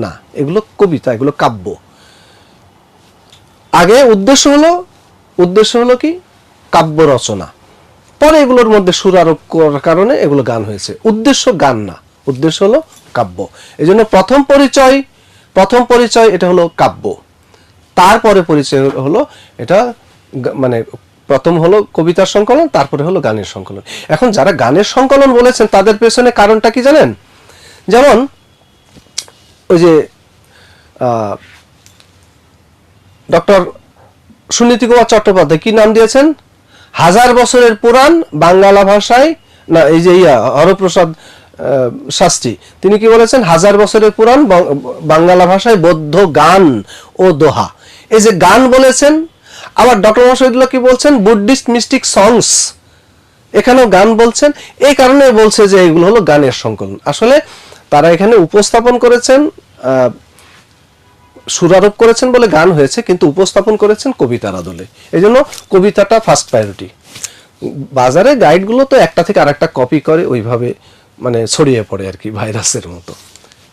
না, এগুলো কবিতা, এগুলো কাব্য। আগে উদ্দেশ্য হলো কি, কাব্য রচনা, পরে এগুলোর মধ্যে সুর আরোপ করার কারণে এগুলো গান হয়েছে। উদ্দেশ্য গান না, উদ্দেশ্য হলো কাব্য। এই জন্য প্রথম পরিচয় এটা হলো কাব্য, তারপরে পরিচয় হলো এটা মানে প্রথম হলো কবিতার সংকলন, তারপরে হলো গানের সংকলন। এখন যারা গানের সংকলন বলেছেন তাদের পেছনে কারণটা কি জানেন? যেমন ওই যে ডক্টর সুনীতি কুমার চট্টোপাধ্যায় কি নাম দিয়েছেন, 1000 বছরের পুরাণ বাংলা ভাষায়, না এই যে হরপ্রসাদ শাস্ত্রী তিনি কি বলেছেন, 1000 বছরের পুরাণ বাংলা ভাষায় বৌদ্ধ গান ও দোহা। এই যে গান বলেছেন, আবার ডক্টর মশাইদুল্লাহ কি বলছেন, বুদ্ধিস্ট মিস্টিক সংস, এখানেও গান বলছেন। এই কারণে বলছে যে এগুলো হলো গানের সংকলন। আসলে তারা এখানে উপস্থাপন করেছেন, সুরারোপ করেছেন বলে গান হয়েছে, কিন্তু উপস্থাপন করেছেন কবিতার আদলে। এই জন্য কবিতাটা ফার্স্ট প্রায়োরিটি। বাজারে গাইডগুলো তো একটা থেকে আরেকটা কপি করে, ওইভাবে মানে ছড়িয়ে পড়ে আর কি, ভাইরাসের মতো।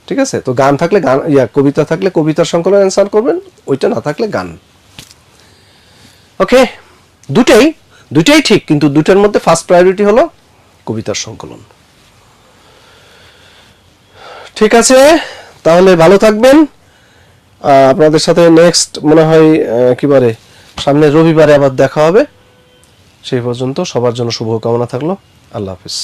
ঠিক আছে, তো গান থাকলে গান, কবিতা থাকলে কবিতার সংকলন অ্যান্সার করবেন, ওইটা না থাকলে গান। ওকে, দুটাই ঠিক, কিন্তু দুটার মধ্যে ফার্স্ট প্রায়োরিটি হলো কবিতার সংকলন। ঠিক আছে, তাহলে ভালো থাকবেন। আপনাদের সাথে নেক্সট মনে হয় একেবারে সামনে রবিবারে আবার দেখা হবে। সেই পর্যন্ত সবার জন্য শুভকামনা থাকলো। আল্লাহ হাফিজ।